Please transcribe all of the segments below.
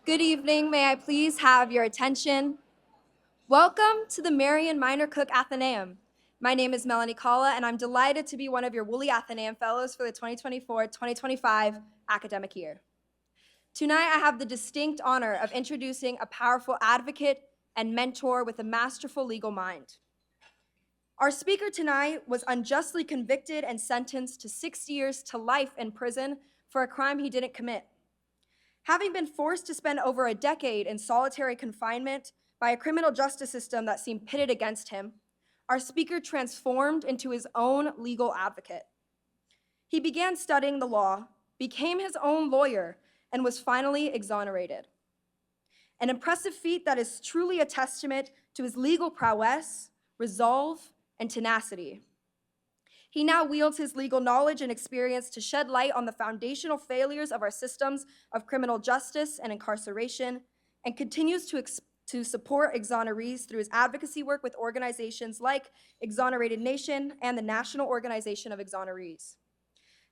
Good evening. May I please have your attention? Welcome to the Marion Minor Cook Athenaeum. My name is Melanie Kalla, and I'm delighted to be one of your Woolley Athenaeum Fellows for the 2024-2025 academic year. Tonight, I have the distinct honor of introducing a powerful advocate and mentor with a masterful legal mind. Our speaker tonight was unjustly convicted and sentenced to 6 years to life in prison for a crime he didn't commit. Having been forced to spend over a decade in solitary confinement by a criminal justice system that seemed pitted against him, our speaker transformed into his own legal advocate. He began studying the law, became his own lawyer, and was finally exonerated. An impressive feat that is truly a testament to his legal prowess, resolve, and tenacity. He now wields his legal knowledge and experience to shed light on the foundational failures of our systems of criminal justice and incarceration, and continues to support exonerees through his advocacy work with organizations like Exonerated Nation and the National Organization of Exonerees.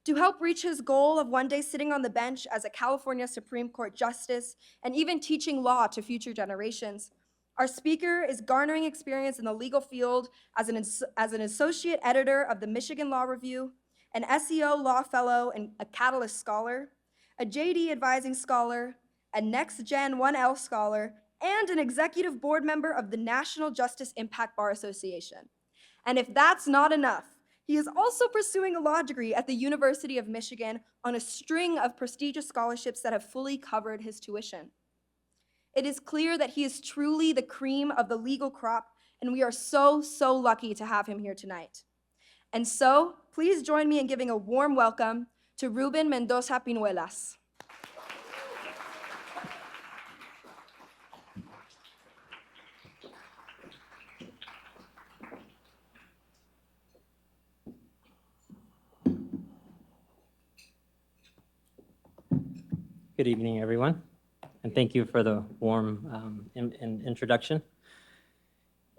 To help reach his goal of one day sitting on the bench as a California Supreme Court justice and even teaching law to future generations, our speaker is garnering experience in the legal field as an associate editor of the Michigan Law Review, an SEO law fellow and a Catalyst scholar, a JD advising scholar, a Next Gen 1L scholar, and an executive board member of the National Justice Impact Bar Association. And if that's not enough, he is also pursuing a law degree at the University of Michigan on a string of prestigious scholarships that have fully covered his tuition. It is clear that he is truly the cream of the legal crop, and we are so lucky to have him here tonight. And so, please join me in giving a warm welcome to Ruben Mendoza Piñuelas. Good evening, everyone, and thank you for the warm introduction.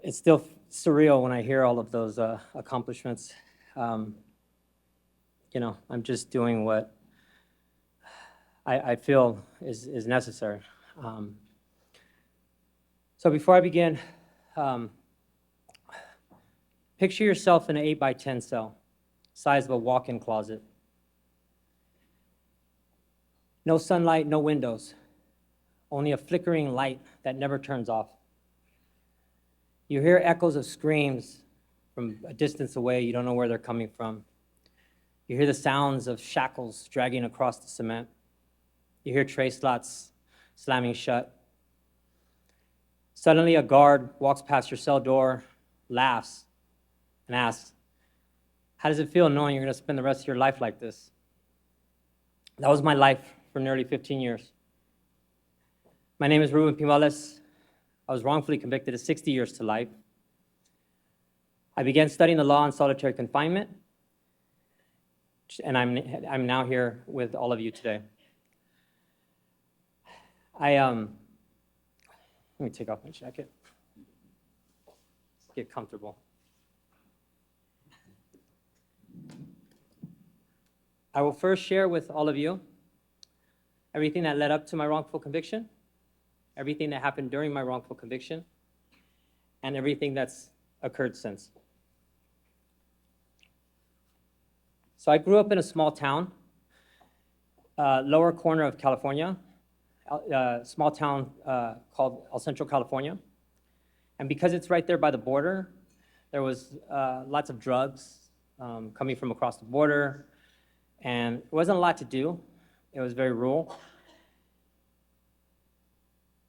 It's still surreal when I hear all of those accomplishments. I'm just doing what I feel is necessary. So before I begin, picture yourself in an 8x10 cell, size of a walk-in closet. No sunlight, no windows, only a flickering light that never turns off. You hear echoes of screams from a distance away. You don't know where they're coming from. You hear the sounds of shackles dragging across the cement. You hear tray slots slamming shut. Suddenly, a guard walks past your cell door, laughs, and asks, "How does it feel knowing you're going to spend the rest of your life like this?" That was my life for nearly 15 years. My name is Ruben Piñuelas. I was wrongfully convicted of 60 years to life. I began studying the law in solitary confinement, and I'm now here with all of you today. Let me take off my jacket. Get comfortable. I will first share with all of you everything that led up to my wrongful conviction, everything that happened during my wrongful conviction, and everything that's occurred since. So I grew up in a small town, lower corner of California, a small town called El Centro, California. And because it's right there by the border, there was lots of drugs coming from across the border, and there wasn't a lot to do. It was very rural.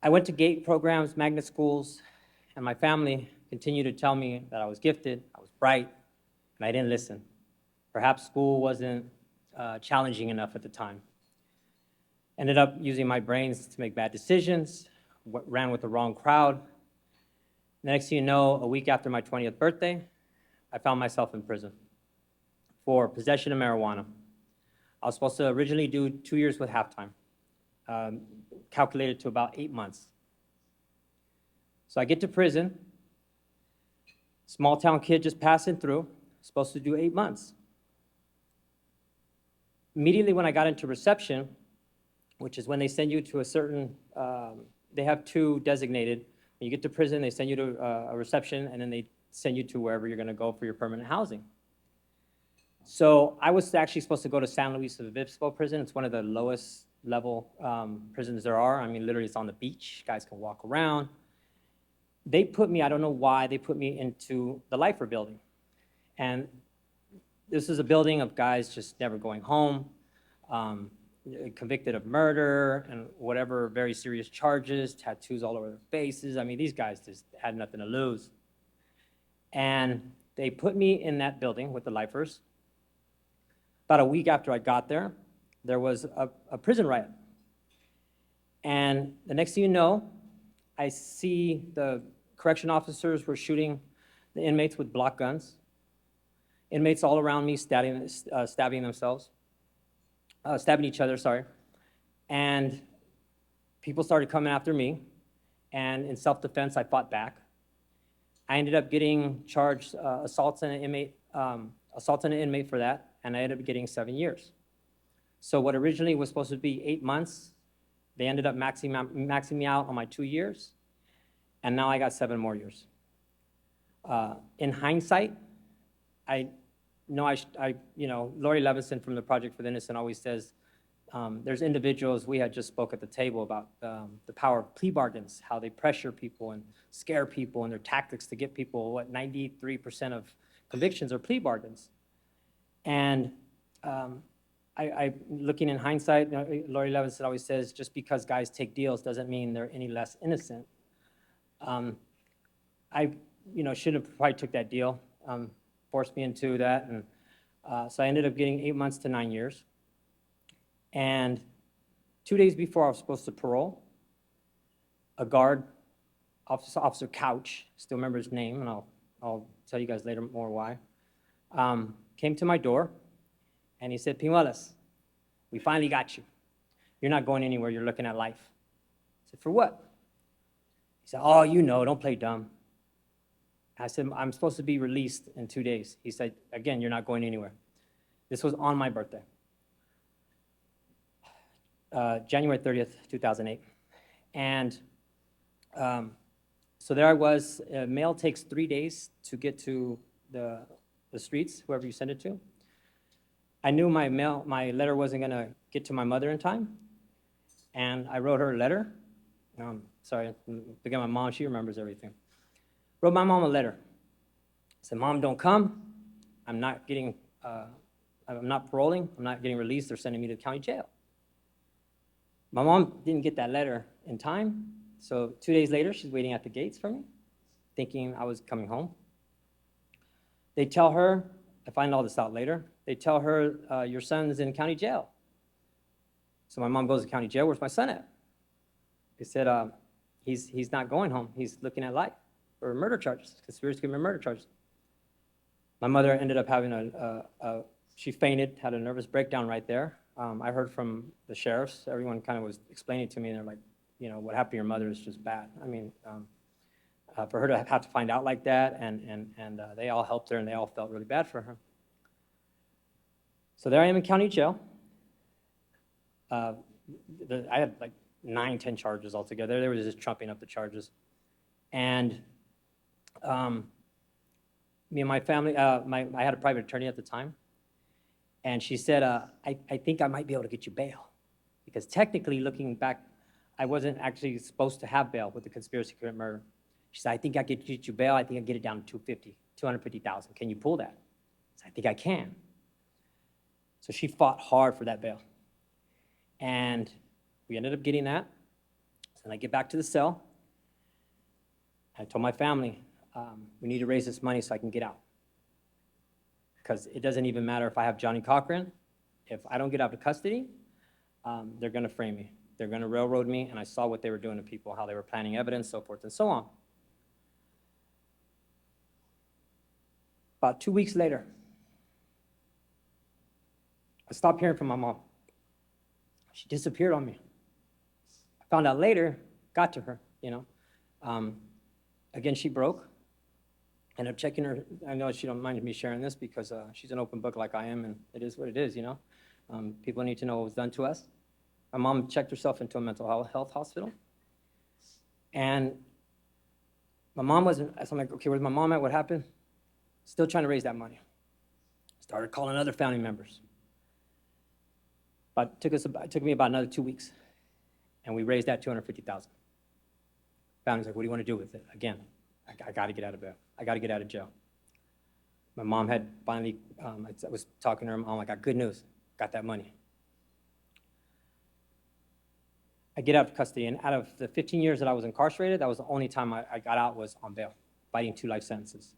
I went to GATE programs, magnet schools, and my family continued to tell me that I was gifted, I was bright, and I didn't listen. Perhaps school wasn't challenging enough at the time. Ended up using my brains to make bad decisions, ran with the wrong crowd. The next thing you know, a week after my 20th birthday, I found myself in prison for possession of marijuana. I was supposed to originally do 2 years with halftime, calculated to about 8 months. So I get to prison, small town kid just passing through, supposed to do 8 months. Immediately when I got into reception, which is when they send you to a certain, they have two designated. When you get to prison, they send you to a reception, and then they send you to wherever you're going to go for your permanent housing. So I was actually supposed to go to San Luis Obispo prison. It's one of the lowest level prisons there are. I mean, literally, it's on the beach. Guys can walk around. They put me, I don't know why, they put me into the Lifer building. And this is a building of guys just never going home, convicted of murder and whatever very serious charges, tattoos all over their faces. I mean, these guys just had nothing to lose. And they put me in that building with the lifers. About a week after I got there, there was a prison riot. And the next thing you know, I see the correction officers were shooting the inmates with block guns. Inmates all around me stabbing each other, sorry. And people started coming after me. And in self-defense, I fought back. I ended up getting charged assault on an inmate for that, and I ended up getting 7 years. So what originally was supposed to be 8 months, they ended up maxing me out on my 2 years, and now I got 7 more years. In hindsight, Lori Levinson from the Project for the Innocent always says, there's individuals, we had just spoke at the table about the power of plea bargains, how they pressure people and scare people, and their tactics to get people, 93% of convictions are plea bargains. And I looking in hindsight, Lori Levinson always says, just because guys take deals doesn't mean they're any less innocent. I should have probably took that deal, forced me into that, and so I ended up getting 8 months to 9 years. And 2 days before I was supposed to parole, a guard, Officer Couch, still remember his name, and I'll tell you guys later more why, came to my door, and he said, "Piñuelas, we finally got you. You're not going anywhere. You're looking at life." I said, "For what?" He said, "Oh, don't play dumb." I said, "I'm supposed to be released in 2 days." He said, "Again, you're not going anywhere." This was on my birthday, January 30th, 2008. And so there I was. Mail takes 3 days to get to the streets, whoever you send it to. I knew my letter wasn't going to get to my mother in time, and I wrote her a letter. Sorry, look at my mom. She remembers everything. Wrote my mom a letter. I said, "Mom, don't come. I'm not paroling. I'm not getting released. They're sending me to the county jail." My mom didn't get that letter in time, so 2 days later, she's waiting at the gates for me, thinking I was coming home. They tell her, I find all this out later, they tell her, "Your son's in county jail." So my mom goes to county jail. "Where's my son at?" They said, he's not going home. He's looking at life for murder charges, conspiracy to commit murder charges." My mother ended up having she fainted, had a nervous breakdown right there. I heard from the sheriffs. Everyone kind of was explaining to me, and they're like, what happened to your mother is just bad. I mean, for her to have to find out like that, and they all helped her, and they all felt really bad for her. So there I am in county jail. I had like 9, 10 charges altogether. They were just trumping up the charges. And me and my family, I had a private attorney at the time, and she said, I think I might be able to get you bail. Because technically, looking back, I wasn't actually supposed to have bail with the conspiracy to commit murder. She said, "I think I could get you bail. I think I get it down to $250,000. Can you pull that?" I said, "I think I can." So she fought hard for that bail. And we ended up getting that. So then I get back to the cell. I told my family, we need to raise this money so I can get out. Because it doesn't even matter if I have Johnny Cochran. If I don't get out of custody, they're going to frame me. They're going to railroad me, and I saw what they were doing to people, how they were planning evidence, so forth and so on. About 2 weeks later, I stopped hearing from my mom. She disappeared on me. I found out later, got to her, Again, she broke. Ended up checking her. I know she don't mind me sharing this because she's an open book like I am, and it is what it is, People need to know what was done to us. My mom checked herself into a mental health hospital. And my mom wasn't, so I'm like, okay, where's my mom at? What happened? Still trying to raise that money. Started calling other family members. But it took me about another 2 weeks. And we raised that $250,000. Family's like, what do you want to do with it? Again, I got to get out of bed. I got to get out of jail. My mom had finally, I was talking to her mom, I got good news, got that money. I get out of custody, and out of the 15 years that I was incarcerated, that was the only time I got out was on bail, fighting 2 life sentences.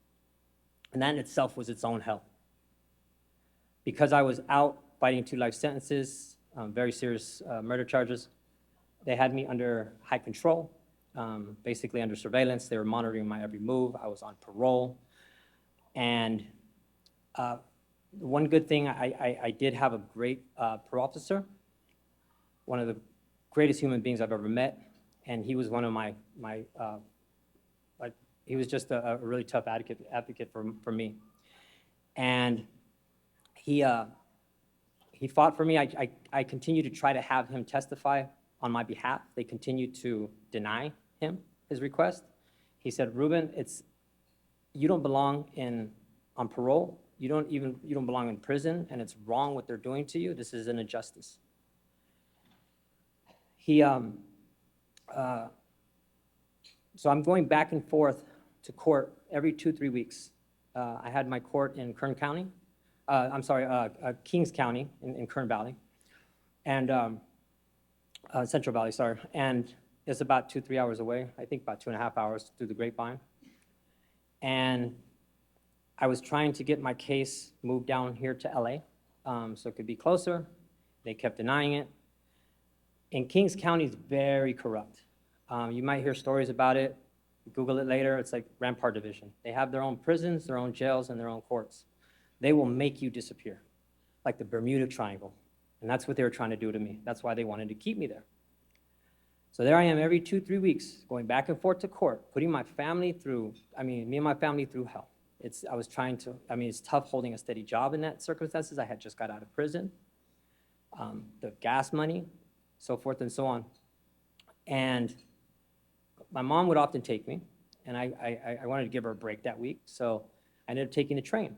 And that in itself was its own hell. Because I was out fighting 2 life sentences, very serious murder charges, they had me under high control, basically under surveillance. They were monitoring my every move. I was on parole. And one good thing, I did have a great parole officer, one of the greatest human beings I've ever met, and he was one of he was just a really tough advocate for me. And he fought for me. I continued to try to have him testify on my behalf. They continued to deny him his request. He said, Ruben, you don't belong on parole. You don't belong in prison, and it's wrong what they're doing to you. This is an injustice. So I'm going back and forth to court every 2-3 weeks. I had my court in Kern County. Kings County in Kern Valley, and Central Valley, sorry. And it's about 2-3 hours away. I think about 2.5 hours through the grapevine. And I was trying to get my case moved down here to LA, so it could be closer. They kept denying it. And Kings County is very corrupt. You might hear stories about it. Google it later. It's like Rampart Division. They have their own prisons, their own jails, and their own courts. They will make you disappear, like the Bermuda Triangle. And that's what they were trying to do to me. That's why they wanted to keep me there. So there I am every 2-3 weeks, going back and forth to court, putting my family through, me and my family through hell. It's tough holding a steady job in that circumstances. I had just got out of prison, the gas money, so forth and so on. And my mom would often take me, and I wanted to give her a break that week, so I ended up taking the train.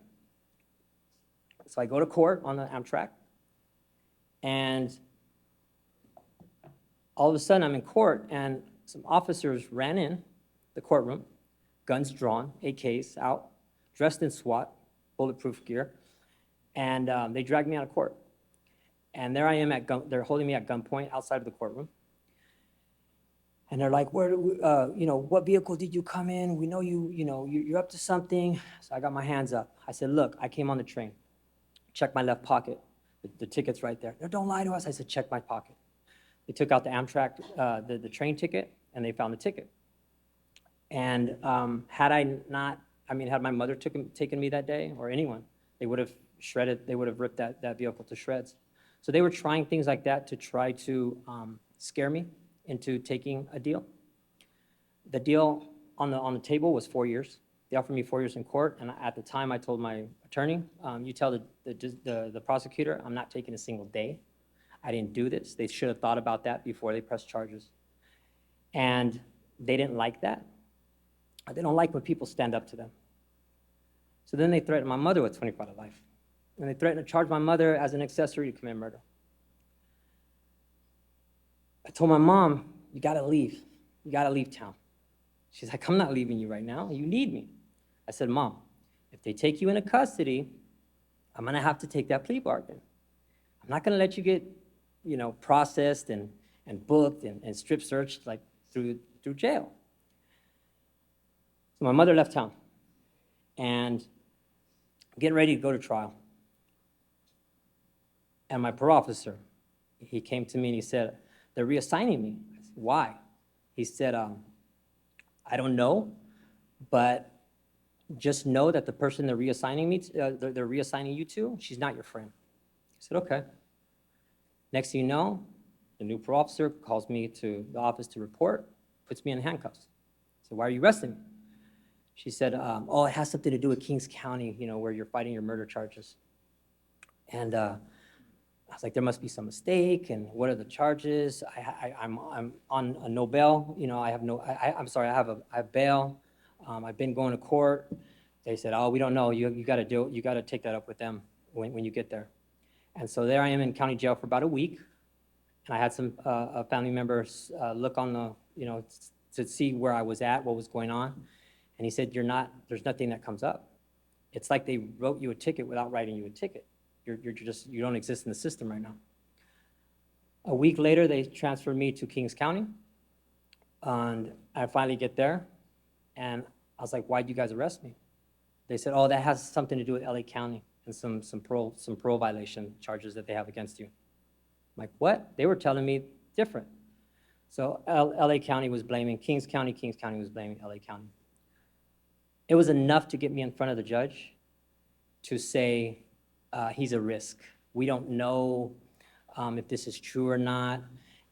So I go to court on the Amtrak, and all of a sudden I'm in court, and some officers ran in the courtroom, guns drawn, AKs out, dressed in SWAT, bulletproof gear, and they dragged me out of court. And there I am they're holding me at gunpoint outside of the courtroom. And they're like, what vehicle did you come in? We know you're up to something. So I got my hands up. I said, look, I came on the train. Check my left pocket. The ticket's right there. No, don't lie to us. I said, check my pocket. They took out the Amtrak, the train ticket, and they found the ticket. And had my mother taken me that day, or anyone, they would have ripped that vehicle to shreds. So they were trying things like that to try to scare me into taking a deal. The deal on the table was 4 years. They offered me 4 years in court, and at the time I told my attorney, you tell the prosecutor I'm not taking a single day. I didn't do this. They should have thought about that before they pressed charges. And they didn't like that. They don't like when people stand up to them. So then they threatened my mother with 25 to life. And they threatened to charge my mother as an accessory to commit murder. I told my mom, you gotta leave. You gotta leave town. She's like, I'm not leaving you right now. You need me. I said, Mom, if they take you into custody, I'm gonna have to take that plea bargain. I'm not gonna let you get, processed and booked and strip searched like through jail. So my mother left town, and I'm getting ready to go to trial. And my parole officer, he came to me and he said, they're reassigning me. I said, why? He said, I don't know, but just know that the person they're reassigning you to, she's not your friend. I said, okay. Next thing you know, the new parole officer calls me to the office to report, puts me in handcuffs. I said, why are you arresting me? She said, it has something to do with Kings County, where you're fighting your murder charges. And I was like, there must be some mistake, and what are the charges? I'm on a no bail, I have bail. I've been going to court. They said, oh, we don't know, you gotta take that up with them when you get there. And so there I am in county jail for about a week, and I had some family members look on the, to see where I was at, what was going on, and he said, there's nothing that comes up. It's like they wrote you a ticket without writing you a ticket. You don't exist in the system right now. A week later, they transferred me to Kings County, and I finally get there, and I was like, why'd you guys arrest me? They said, oh, that has something to do with LA County and some parole violation charges that they have against you. I'm like, what? They were telling me different. So LA County was blaming Kings County was blaming LA County. It was enough to get me in front of the judge to say, he's a risk. We don't know if this is true or not.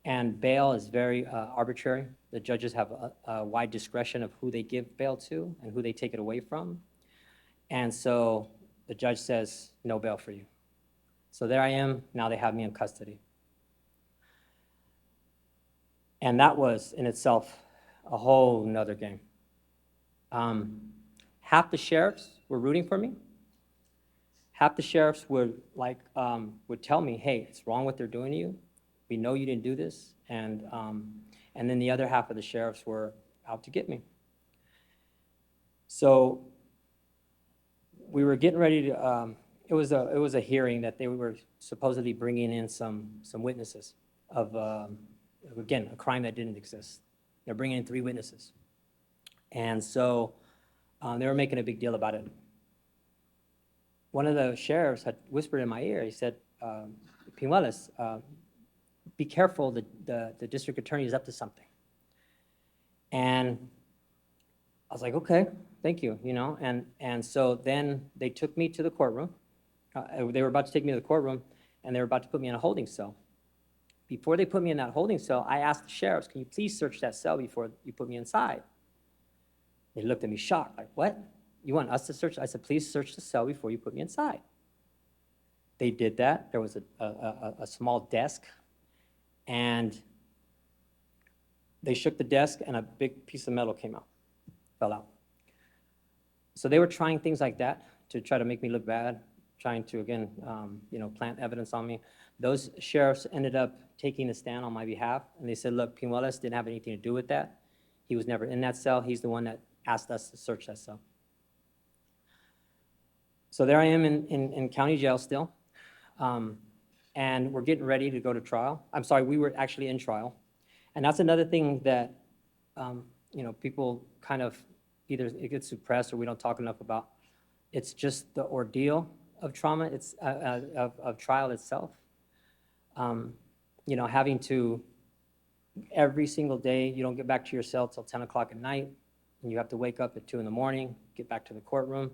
And bail is very arbitrary. The judges have a wide discretion of who they give bail to and who they take it away from. And so the judge says, no bail for you. So there I am. Now they have me in custody. And that was in itself a whole nother game. Half the sheriffs were rooting for me. Half the sheriffs would tell me, hey, it's wrong what they're doing to you. We know you didn't do this. And then the other half of the sheriffs were out to get me. So we were getting ready to, it was a hearing that they were supposedly bringing in some witnesses of, again, a crime that didn't exist. They're bringing in 3 witnesses. And so they were making a big deal about it. One of the sheriffs had whispered in my ear, he said, Piñuelas, be careful, the district attorney is up to something. And I was like, okay, thank you, and so then they took me to the courtroom. They were about to take me to the courtroom, and they were about to put me in a holding cell. Before they put me in that holding cell, I asked the sheriffs, can you please search that cell before you put me inside? They looked at me shocked, like, what? You want us to search? I said, please search the cell before you put me inside. They did that. There was a small desk, and they shook the desk, and a big piece of metal fell out. So they were trying things like that to try to make me look bad, trying to, again, plant evidence on me. Those sheriffs ended up taking a stand on my behalf, and they said, look, Piñuelas didn't have anything to do with that. He was never in that cell. He's the one that asked us to search that cell. So there I am in county jail still, and we're getting ready to go to trial. I'm sorry, we were actually in trial. And that's another thing that, people kind of either it gets suppressed or we don't talk enough about. It's just the ordeal of trauma, it's of trial itself. Having to, every single day, you don't get back to your cell till 10 o'clock at night, and you have to wake up at 2 in the morning, get back to the courtroom.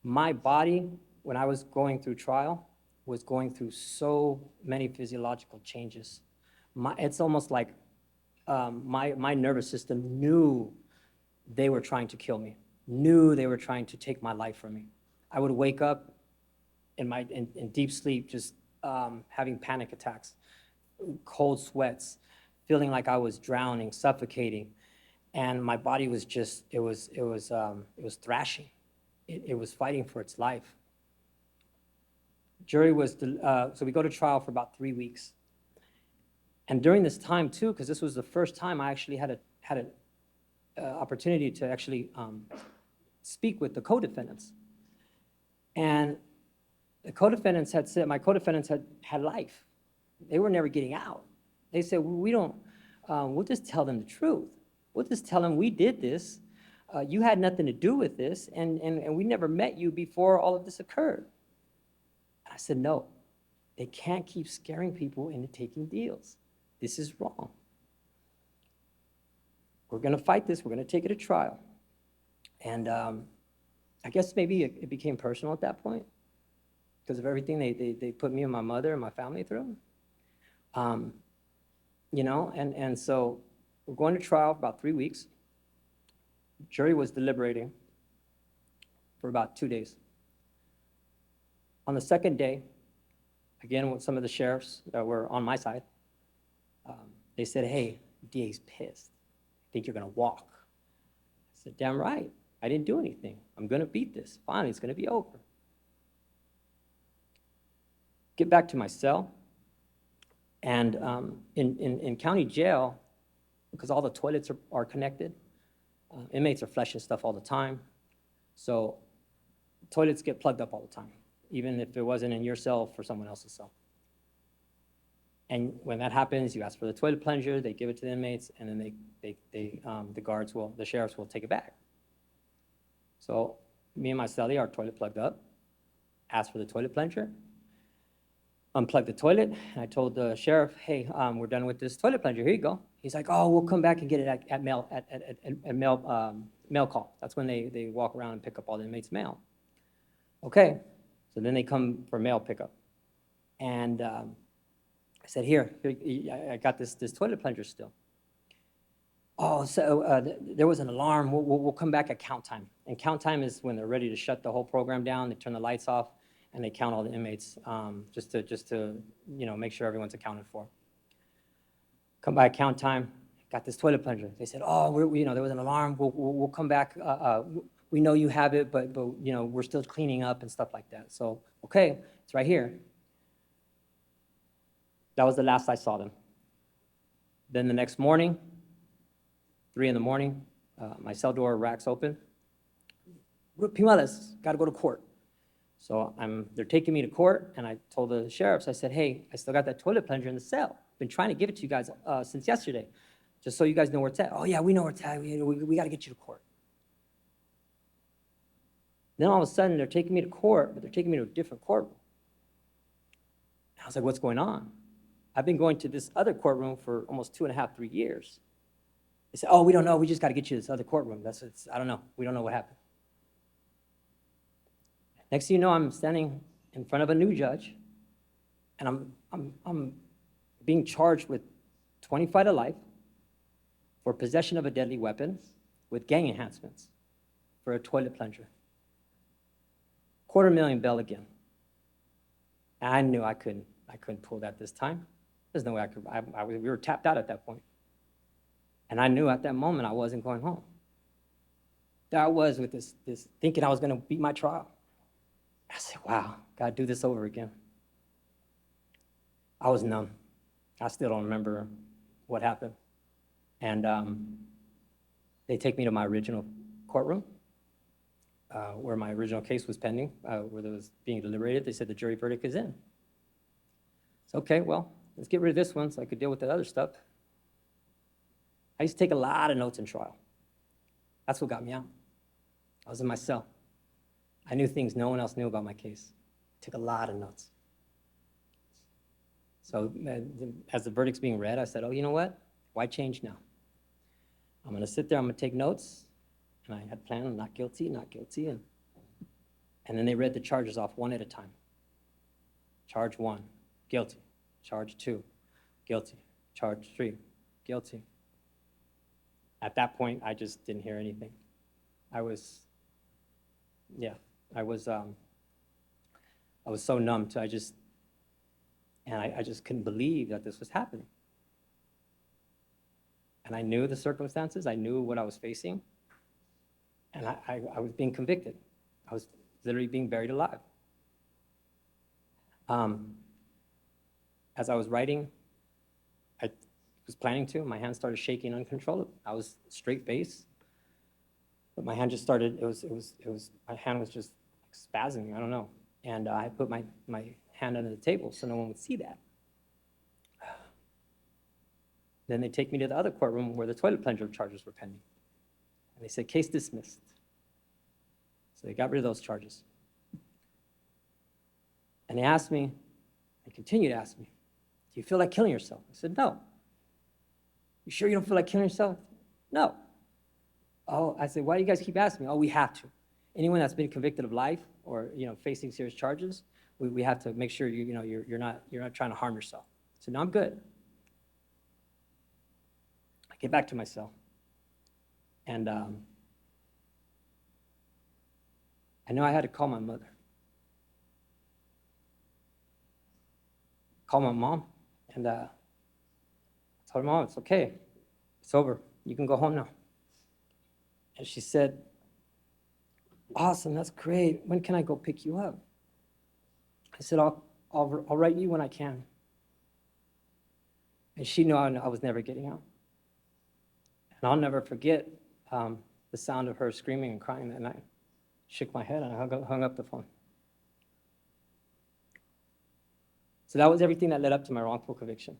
My body, when I was going through trial, was going through so many physiological changes. It's almost like my nervous system knew they were trying to kill me, knew they were trying to take my life from me. I would wake up in deep sleep, just having panic attacks, cold sweats, feeling like I was drowning, suffocating, and my body was just, it was thrashing. It was fighting for its life. Jury was, so we go to trial for about 3 weeks. And during this time too, because this was the first time I actually had an opportunity to actually speak with the co-defendants. And the co-defendants had said, my co-defendants had life. They were never getting out. They said, we'll just tell them the truth. We'll just tell them we did this. You had nothing to do with this, and we never met you before all of this occurred. And I said, no, they can't keep scaring people into taking deals. This is wrong. We're going to fight this. We're going to take it to trial. And I guess maybe it became personal at that point because of everything they put me and my mother and my family through. And so we're going to trial for about 3 weeks. Jury was deliberating for about 2 days. On the second day, again, with some of the sheriffs that were on my side, they said, hey, DA's pissed. I think you're going to walk. I said, damn right. I didn't do anything. I'm going to beat this. Finally, it's going to be over. Get back to my cell. And in county jail, because all the toilets are connected, inmates are flushing stuff all the time. So toilets get plugged up all the time, even if it wasn't in your cell, for someone else's cell. And when that happens, you ask for the toilet plunger, they give it to the inmates, and then the sheriffs will take it back. So me and my cellie are toilet plugged up, asked for the toilet plunger, unplugged the toilet, and I told the sheriff, hey, we're done with this toilet plunger, here you go. He's like, oh, we'll come back and get it at mail call. That's when they walk around and pick up all the inmates' mail. Okay, so then they come for mail pickup. And I said, here, I got this toilet plunger still. Oh, so there was an alarm. We'll come back at count time. And count time is when they're ready to shut the whole program down. They turn the lights off, and they count all the inmates just to make sure everyone's accounted for. Come by count time. Got this toilet plunger. They said, oh, there was an alarm. We'll come back. We know you have it, but we're still cleaning up and stuff like that. So okay, it's right here. That was the last I saw them. Then the next morning, 3 in the morning, my cell door racks open. Ruben Piñuelas, got to go to court. So they're taking me to court, and I told the sheriffs, I said, hey, I still got that toilet plunger in the cell. Been trying to give it to you guys since yesterday, just so you guys know where it's at. Oh yeah, we know where it's at. We got to get you to court. Then all of a sudden, they're taking me to court, but they're taking me to a different courtroom. I was like, what's going on? I've been going to this other courtroom for almost 2.5, 3 years. They said, oh, we don't know. We just got to get you to this other courtroom. I don't know. We don't know what happened. Next thing you know, I'm standing in front of a new judge, and I'm being charged with 25 to life for possession of a deadly weapon with gang enhancements for a toilet plunger. $250,000 bail again. And I knew I couldn't pull that this time. There's no way I could. We were tapped out at that point. And I knew at that moment I wasn't going home. There I was with this thinking I was going to beat my trial. I said, wow, got to do this over again. I was numb. I still don't remember what happened. And they take me to my original courtroom where my original case was pending, where it was being deliberated. They said the jury verdict is in. So, okay, well, let's get rid of this one so I could deal with the other stuff. I used to take a lot of notes in trial. That's what got me out. I was in my cell. I knew things no one else knew about my case. I took a lot of notes. So as the verdict's being read, I said, oh, you know what? Why change now? I'm going to sit there, I'm going to take notes. And I had planned on not guilty. And then they read the charges off one at a time. Charge 1, guilty. Charge 2, guilty. Charge 3, guilty. At that point, I just didn't hear anything. I was so numb to, I just couldn't believe that this was happening. And I knew the circumstances, I knew what I was facing, and I was being convicted. I was literally being buried alive. As I was writing, I was planning to, my hand started shaking uncontrollably. I was straight face, but my hand just started, my hand was just spasming, I don't know. And I put my hand under the table so no one would see that. Then they take me to the other courtroom where the toilet plunger charges were pending. And they said, case dismissed. So they got rid of those charges. And they asked me, they continued to ask me, do you feel like killing yourself? I said, no. You sure you don't feel like killing yourself? No. Oh, I said, why do you guys keep asking me? Oh, we have to. Anyone that's been convicted of life or facing serious charges, we have to make sure you're not trying to harm yourself. So no, I'm good. I get back to my cell, and I know I had to call my mother. called my mom, and I told her, Mom, it's okay. It's over. You can go home now. And she said, awesome, that's great. When can I go pick you up? I said, I'll write you when I can. And she knew I was never getting out. And I'll never forget the sound of her screaming and crying that night. Shook my head and I hung up the phone. So that was everything that led up to my wrongful conviction.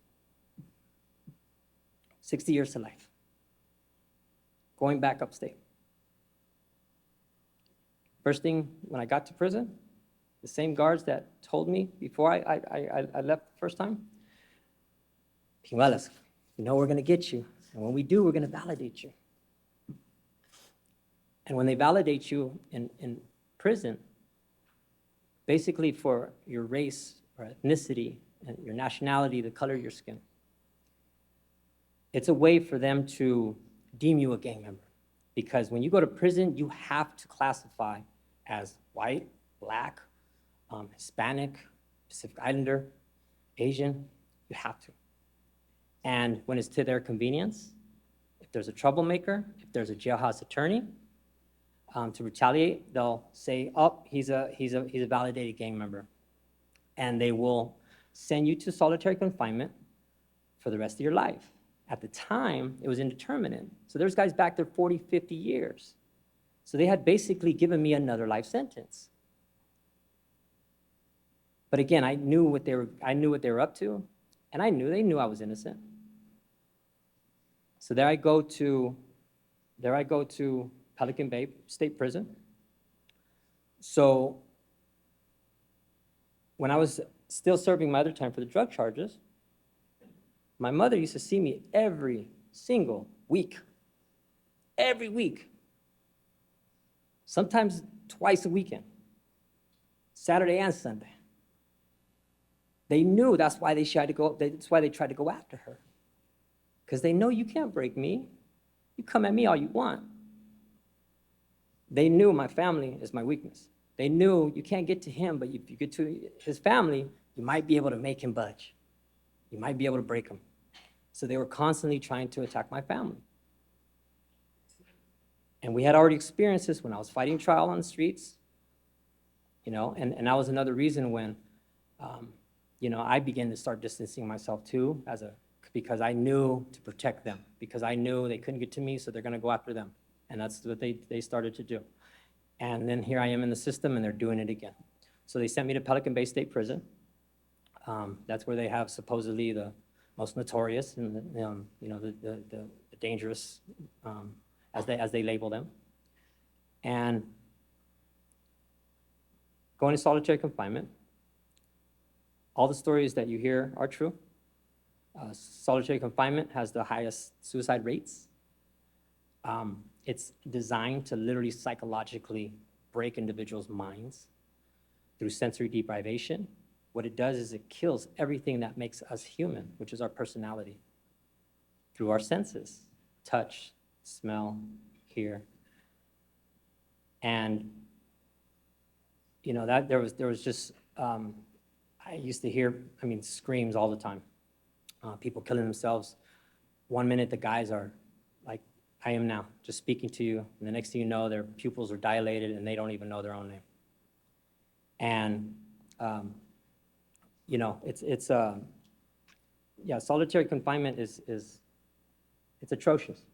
60 years to life. Going back upstate. First thing, when I got to prison, the same guards that told me before I left the first time, Piñuelas, you know we're going to get you. And when we do, we're going to validate you. And when they validate you in prison, basically for your race or ethnicity and your nationality, the color of your skin, it's a way for them to deem you a gang member. Because when you go to prison, you have to classify as white, black, Hispanic, Pacific Islander, Asian. You have to. And when it's to their convenience, if there's a troublemaker, if there's a jailhouse attorney, to retaliate, they'll say, oh, he's a validated gang member. And they will send you to solitary confinement for the rest of your life. At the time, it was indeterminate. So there's guys back there 40, 50 years. So they had basically given me another life sentence. But again, I knew what they were up to, and they knew I was innocent. So there I go to Pelican Bay State Prison. So when I was still serving my other time for the drug charges, my mother used to see me every single week. Every week. Sometimes twice a weekend. Saturday and Sunday. They knew that's why they tried to go after her. Because they know you can't break me. You come at me all you want. They knew my family is my weakness. They knew you can't get to him, but if you get to his family, you might be able to make him budge. You might be able to break him. So they were constantly trying to attack my family. And we had already experienced this when I was fighting trial on the streets, and that was another reason when, I began to start distancing myself too, because I knew to protect them, because I knew they couldn't get to me, so they're going to go after them. And that's what they started to do. And then here I am in the system, and they're doing it again. So they sent me to Pelican Bay State Prison. That's where they have supposedly the most notorious and the dangerous, as they label them. And going to solitary confinement, all the stories that you hear are true. Solitary confinement has the highest suicide rates. It's designed to literally psychologically break individuals' minds through sensory deprivation. What it does is it kills everything that makes us human, which is our personality, through our senses: touch, smell, hear. And that there was just I used to hear screams all the time. People killing themselves. One minute the guys are like I am now, just speaking to you, and the next thing you know, their pupils are dilated and they don't even know their own name. And solitary confinement is it's atrocious.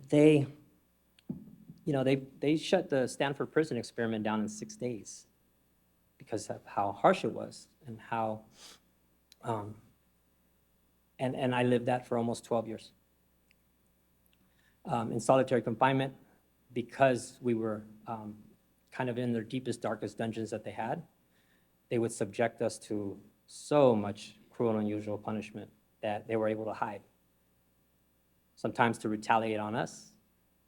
They shut the Stanford prison experiment down in 6 days because of how harsh it was and how, and I lived that for almost 12 years. In solitary confinement, because we were kind of in their deepest, darkest dungeons that they had, they would subject us to so much cruel and unusual punishment that they were able to hide. Sometimes to retaliate on us.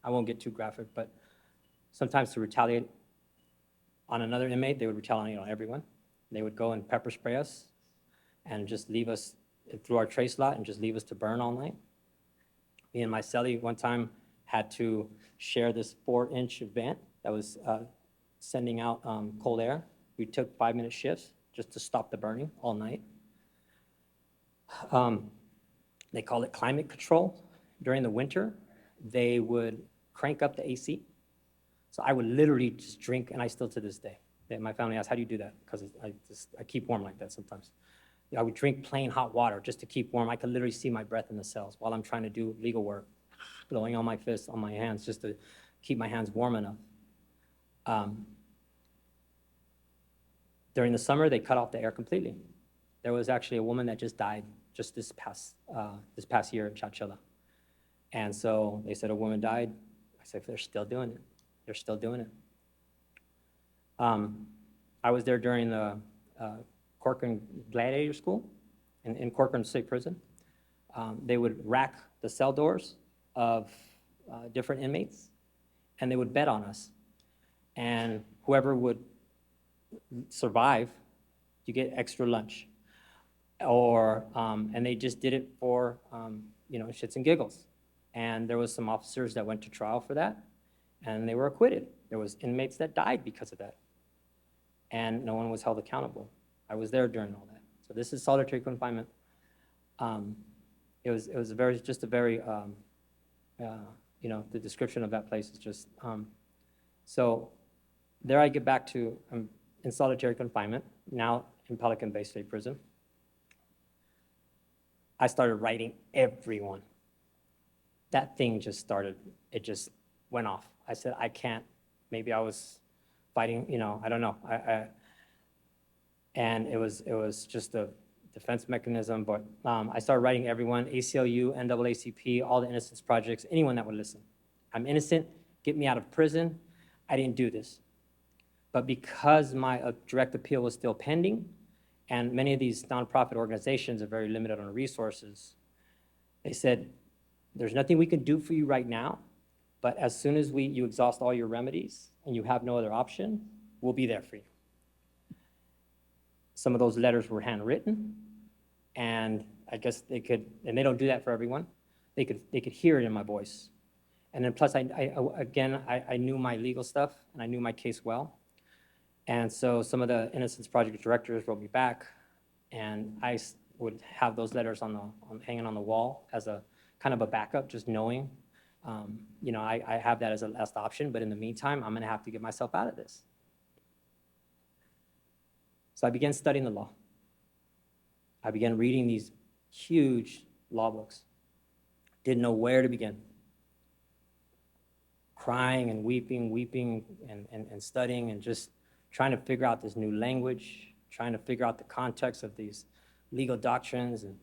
I won't get too graphic, but sometimes to retaliate on another inmate, they would retaliate on everyone. They would go and pepper spray us and just leave us through our tray slot and just leave us to burn all night. Me and my cellie one time had to share this 4-inch vent that was sending out cold air. We took 5-minute shifts. just to stop the burning all night. They call it climate control. During the winter, they would crank up the AC. So I would literally just drink, and I still to this day. My family asks, how do you do that? Because I keep warm like that sometimes. I would drink plain hot water just to keep warm. I could literally see my breath in the cells while I'm trying to do legal work, blowing on my fists, on my hands, just to keep my hands warm enough. During the summer, they cut off the air completely. There was actually a woman that just died just this past year in Chowchilla. And so they said a woman died. I said, they're still doing it. They're still doing it. I was there during the Corcoran Gladiator School in Corcoran State Prison. They would rack the cell doors of different inmates, and they would bet on us. And whoever would survive, you get extra lunch. Or, and they just did it for, shits and giggles. And there was some officers that went to trial for that, and they were acquitted. There was inmates that died because of that. And no one was held accountable. I was there during all that. So this is solitary confinement. It was a very, the description of that place is just, so there I get back to, I'm in solitary confinement, now in Pelican Bay State Prison. I started writing everyone. That thing just started, it just went off. I said, I can't, maybe I was fighting, I don't know. And it was just a defense mechanism, but I started writing everyone, ACLU, NAACP, all the Innocence Projects, anyone that would listen. I'm innocent, get me out of prison. I didn't do this. But because my direct appeal was still pending, and many of these nonprofit organizations are very limited on resources, they said, there's nothing we can do for you right now, but as soon as you exhaust all your remedies and you have no other option, we'll be there for you. Some of those letters were handwritten, and I guess they could, and they don't do that for everyone, they could hear it in my voice. And then plus, I knew my legal stuff, and I knew my case well. And so some of the Innocence Project directors wrote me back, and I would have those letters hanging on the wall as a kind of a backup, just knowing, I have that as a last option, but in the meantime, I'm gonna have to get myself out of this. So I began studying the law. I began reading these huge law books. Didn't know where to begin. Crying and weeping and studying and just trying to figure out this new language, trying to figure out the context of these legal doctrines and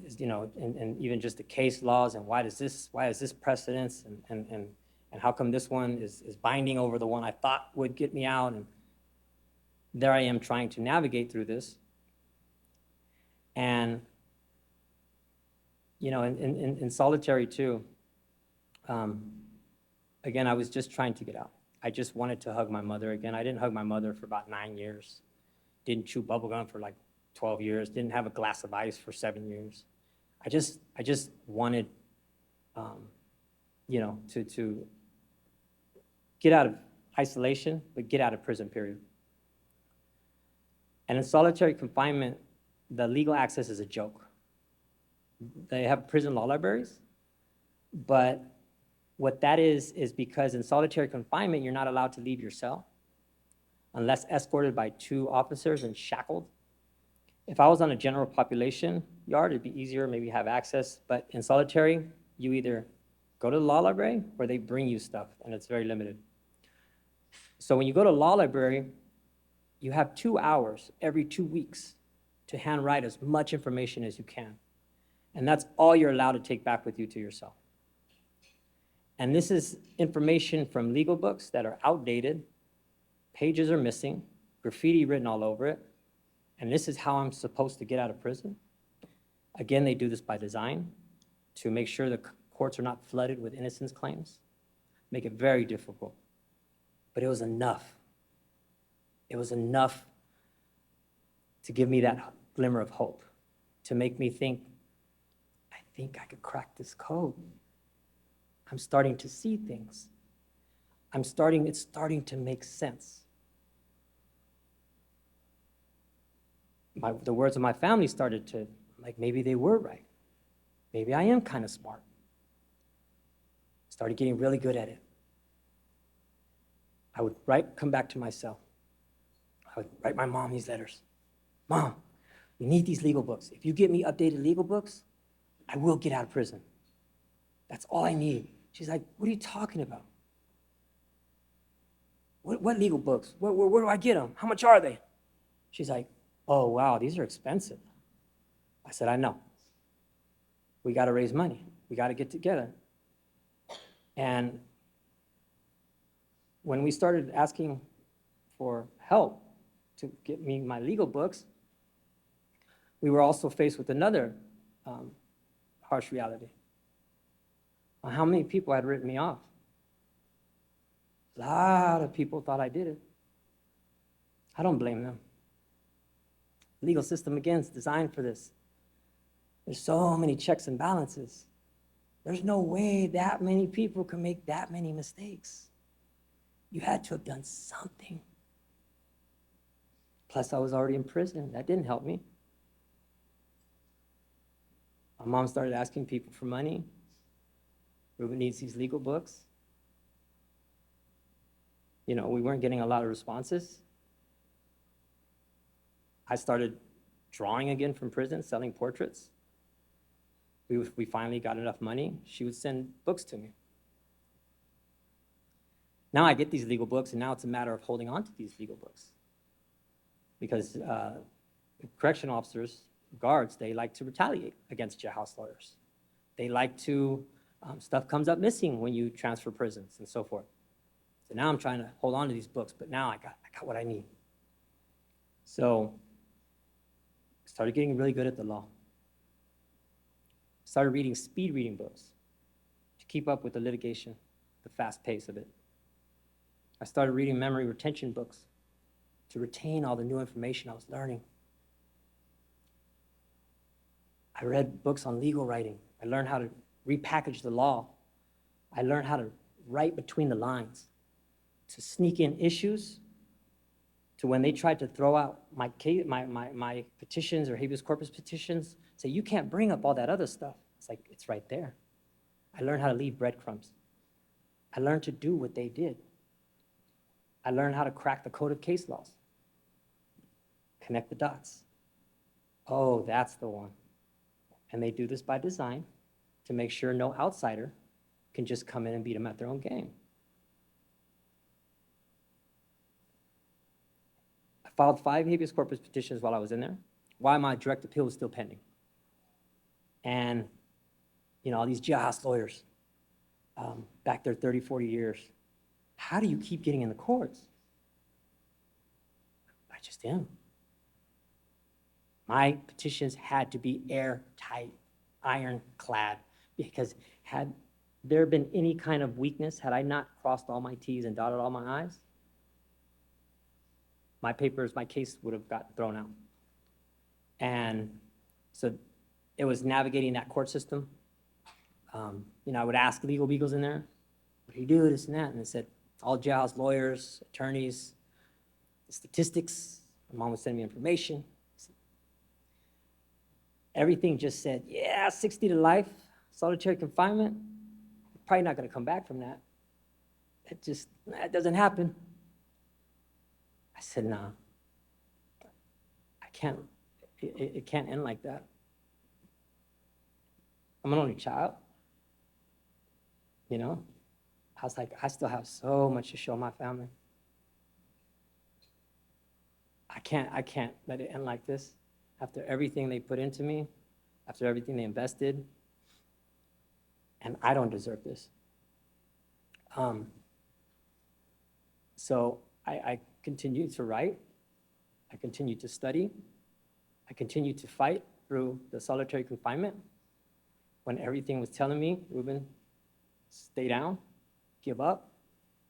and even just the case laws and why is this precedence and how come this one is binding over the one I thought would get me out. And there I am trying to navigate through this. And in solitary too, again, I was just trying to get out. I just wanted to hug my mother again. I didn't hug my mother for about 9 years. Didn't chew bubblegum for like 12 years. Didn't have a glass of ice for 7 years. I just wanted, to get out of isolation, but get out of prison, period. And in solitary confinement, the legal access is a joke. They have prison law libraries, but what that is because in solitary confinement, you're not allowed to leave your cell unless escorted by 2 officers and shackled. If I was on a general population yard, it'd be easier, maybe have access, but in solitary, you either go to the law library or they bring you stuff, and it's very limited. So when you go to law library, you have 2 hours every 2 weeks to handwrite as much information as you can. And that's all you're allowed to take back with you to your cell. And this is information from legal books that are outdated, pages are missing, graffiti written all over it, and this is how I'm supposed to get out of prison. Again, they do this by design to make sure the courts are not flooded with innocence claims, make it very difficult. But it was enough. It was enough to give me that glimmer of hope, to make me think, I think I could crack this code. I'm starting to see things. It's starting to make sense. the words of my family started to, like, maybe they were right. Maybe I am kind of smart. Started getting really good at it. I would come back to my cell. I would write my mom these letters. Mom, we need these legal books. If you get me updated legal books, I will get out of prison. That's all I need. She's like, what are you talking about? What legal books? Where do I get them? How much are they? She's like, oh, wow, these are expensive. I said, I know. We got to raise money. We got to get together. And when we started asking for help to get me my legal books, we were also faced with another harsh reality. How many people had written me off? A lot of people thought I did it. I don't blame them. The legal system, again, is designed for this. There's so many checks and balances. There's no way that many people can make that many mistakes. You had to have done something. Plus, I was already in prison. That didn't help me. My mom started asking people for money. Ruben needs these legal books. You know, we weren't getting a lot of responses. I started drawing again from prison, selling portraits. We finally got enough money. She would send books to me. Now I get these legal books, and now it's a matter of holding on to these legal books. Because correctional officers, guards, they like to retaliate against jailhouse lawyers. They like to, stuff comes up missing when you transfer prisons and so forth. So now I'm trying to hold on to these books, but now I got what I need. So I started getting really good at the law. Started reading speed reading books to keep up with the litigation, the fast pace of it. I started reading memory retention books to retain all the new information I was learning. I read books on legal writing. I learned how to repackage the law. I learned how to write between the lines, to sneak in issues, to when they tried to throw out my petitions or habeas corpus petitions, say, you can't bring up all that other stuff. It's like, it's right there. I learned how to leave breadcrumbs. I learned to do what they did. I learned how to crack the code of case laws, connect the dots. Oh, that's the one. And they do this by design to make sure no outsider can just come in and beat them at their own game. I filed 5 habeas corpus petitions while I was in there, while my direct appeal was still pending. And, you know, all these jailhouse lawyers, back there 30, 40 years, how do you keep getting in the courts? I just am. My petitions had to be airtight, ironclad, because had there been any kind of weakness, had I not crossed all my T's and dotted all my I's, my papers, my case would have gotten thrown out. And so it was navigating that court system. You know, I would ask legal beagles in there, what do you do, this and that? And they said, all jailhouse lawyers, attorneys, statistics. My mom would send me information. Everything just said, yeah, 60 to life, solitary confinement. Probably not going to come back from that. That doesn't happen. I said, nah, I can't, it can't end like that. I'm an only child, you know? I was like, I still have so much to show my family. I can't let it end like this. After everything they put into me, after everything they invested, and I don't deserve this. So I continued to write, I continued to study, I continued to fight through the solitary confinement when everything was telling me, Ruben, stay down, give up,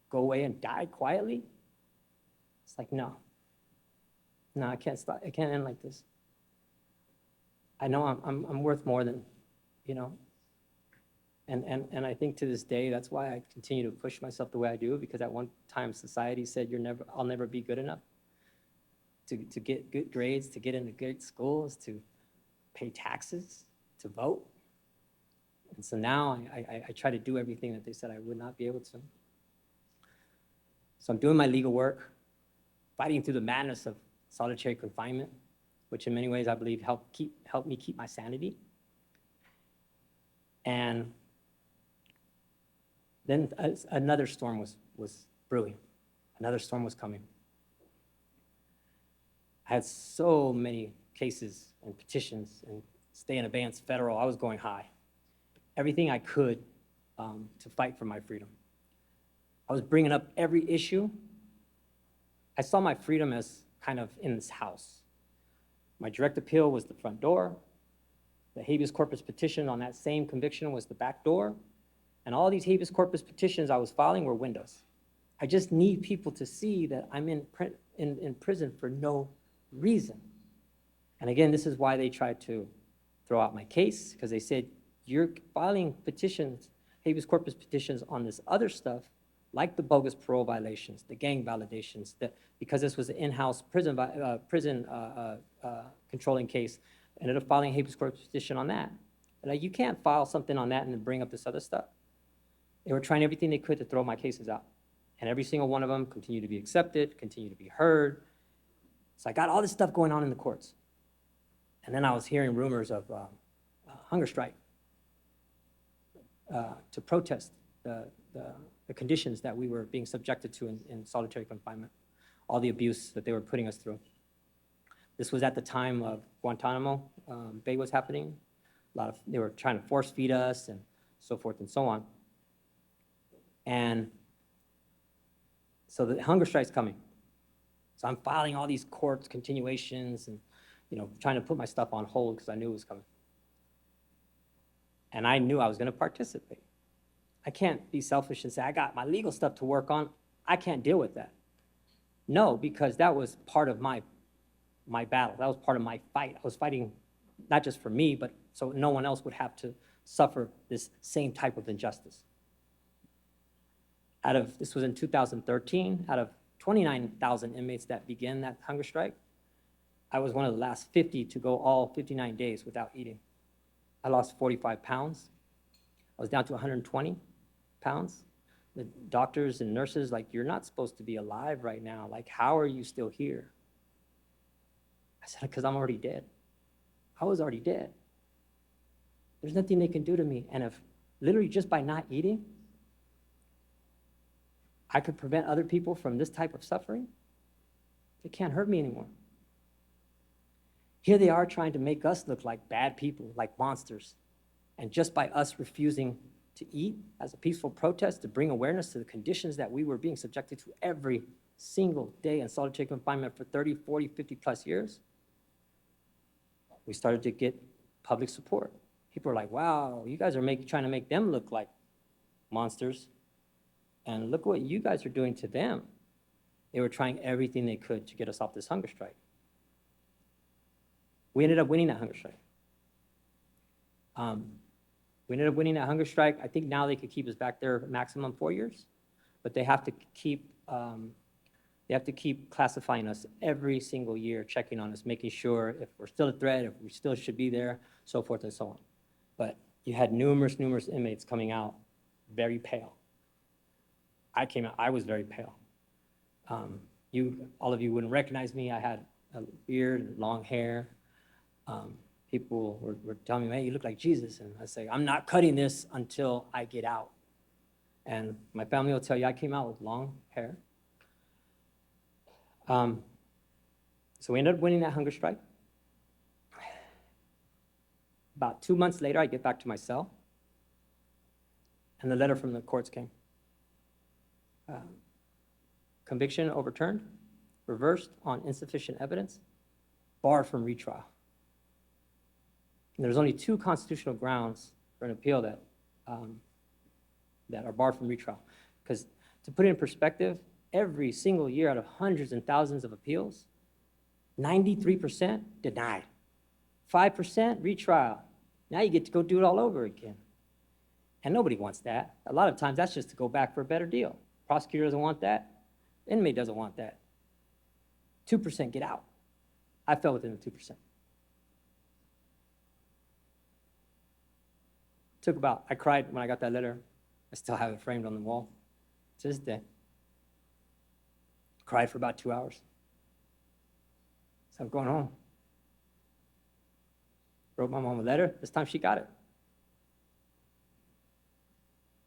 go away and die quietly. It's like, no, I can't stop, it can't end like this. I know I'm worth more than, you know, and I think to this day, that's why I continue to push myself the way I do, because at one time society said, I'll never be good enough. to get good grades, to get into good schools, to pay taxes, to vote. And so now I try to do everything that they said I would not be able to. So I'm doing my legal work, fighting through the madness of solitary confinement, which in many ways I believe helped me keep my sanity. And then another storm was brewing. Another storm was coming. I had so many cases and petitions and stay in abeyance federal. I was going high. Everything I could to fight for my freedom. I was bringing up every issue. I saw my freedom as kind of in this house. My direct appeal was the front door. The habeas corpus petition on that same conviction was the back door. And all these habeas corpus petitions I was filing were windows. I just need people to see that I'm in prison for no reason. And again, this is why they tried to throw out my case, because they said, you're filing petitions, habeas corpus petitions on this other stuff, like the bogus parole violations, the gang validations, because this was an in-house prison controlling case, ended up filing a habeas corpus petition on that. And like, you can't file something on that and then bring up this other stuff. They were trying everything they could to throw my cases out. And every single one of them continued to be accepted, continued to be heard. So I got all this stuff going on in the courts. And then I was hearing rumors of hunger strike to protest the conditions that we were being subjected to in solitary confinement, all the abuse that they were putting us through. This was at the time of Guantanamo Bay was happening. They were trying to force feed us and so forth and so on. And so the hunger strike's coming. So I'm filing all these court continuations and, trying to put my stuff on hold because I knew it was coming. And I knew I was going to participate. I can't be selfish and say, I got my legal stuff to work on. I can't deal with that. No, because that was part of my battle. That was part of my fight. I was fighting not just for me, but so no one else would have to suffer this same type of injustice. This was in 2013, out of 29,000 inmates that began that hunger strike, I was one of the last 50 to go all 59 days without eating. I lost 45 pounds. I was down to 120 pounds. The doctors and nurses, like, you're not supposed to be alive right now. Like, how are you still here? I said, because I'm already dead. I was already dead. There's nothing they can do to me. And if literally just by not eating, I could prevent other people from this type of suffering, they can't hurt me anymore. Here they are trying to make us look like bad people, like monsters. And just by us refusing to eat as a peaceful protest to bring awareness to the conditions that we were being subjected to every single day in solitary confinement for 30, 40, 50 plus years, we started to get public support. People are like, wow, you guys are trying to make them look like monsters. And look what you guys are doing to them. They were trying everything they could to get us off this hunger strike. We ended up winning that hunger strike. We ended up winning that hunger strike. I think now they could keep us back there maximum 4 years, but they have to keep classifying us every single year, checking on us, making sure if we're still a threat, if we still should be there, so forth and so on. But you had numerous inmates coming out very pale. I came out, I was very pale. All of you wouldn't recognize me. I had a beard, long hair. People were telling me, hey, you look like Jesus. And I say, I'm not cutting this until I get out. And my family will tell you I came out with long hair. So we ended up winning that hunger strike. About 2 months later, I get back to my cell, and the letter from the courts came. Conviction overturned, reversed on insufficient evidence, barred from retrial. And there's only 2 constitutional grounds for an appeal that are barred from retrial. Because to put it in perspective, every single year out of hundreds and thousands of appeals, 93% denied. 5% retrial. Now you get to go do it all over again. And nobody wants that. A lot of times that's just to go back for a better deal. Prosecutor doesn't want that. Inmate doesn't want that. 2% get out. I fell within the 2%. I cried when I got that letter. I still have it framed on the wall to this day. Cried for about 2 hours. So I'm going home. Wrote my mom a letter. This time she got it.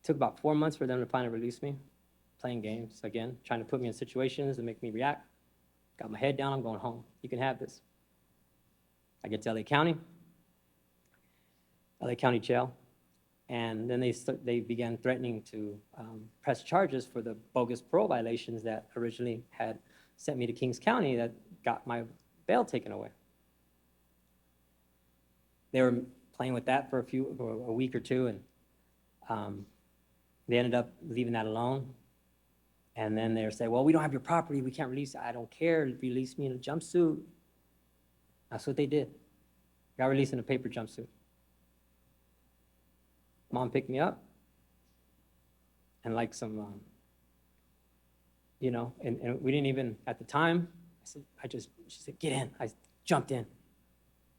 Took about 4 months for them to finally release me. Playing games again, trying to put me in situations that make me react. Got my head down, I'm going home. You can have this. I get to LA County Jail, and then they began threatening to press charges for the bogus parole violations that originally had sent me to Kings County that got my bail taken away. They were playing with that for a week or two, and they ended up leaving that alone. And then they were saying, well, we don't have your property, we can't release it. I don't care, release me in a jumpsuit. That's what they did. Got released in a paper jumpsuit. Mom picked me up, and like some, and we didn't even, at the time, she said, get in. I jumped in.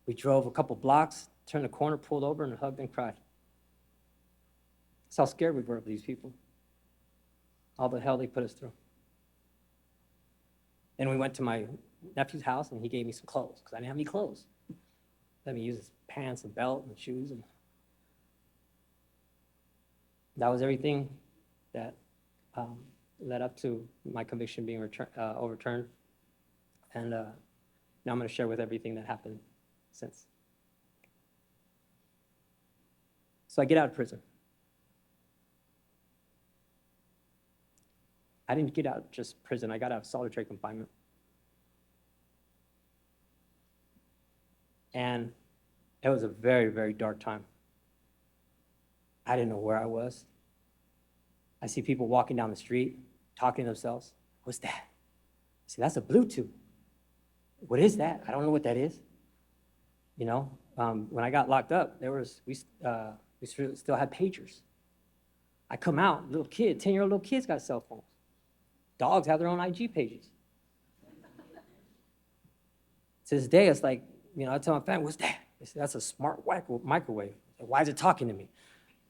We drove a couple blocks, turned the corner, pulled over, and hugged and cried. That's how scared we were of these people. All the hell they put us through. Then we went to my nephew's house, and he gave me some clothes, because I didn't have any clothes. Let me use his pants and belt and shoes. And that was everything that led up to my conviction being overturned. And now I'm going to share with everything that happened since. So I get out of prison. I didn't get out of just prison. I got out of solitary confinement. And it was a very, very dark time. I didn't know where I was. I see people walking down the street, talking to themselves. What's that? I say, that's a Bluetooth. What is that? I don't know what that is. When I got locked up, we still had pagers. I come out, 10-year-old little kids got cell phones. Dogs have their own IG pages. To this day, it's like, I tell my family, what's that? They say, that's a smart microwave. Why is it talking to me?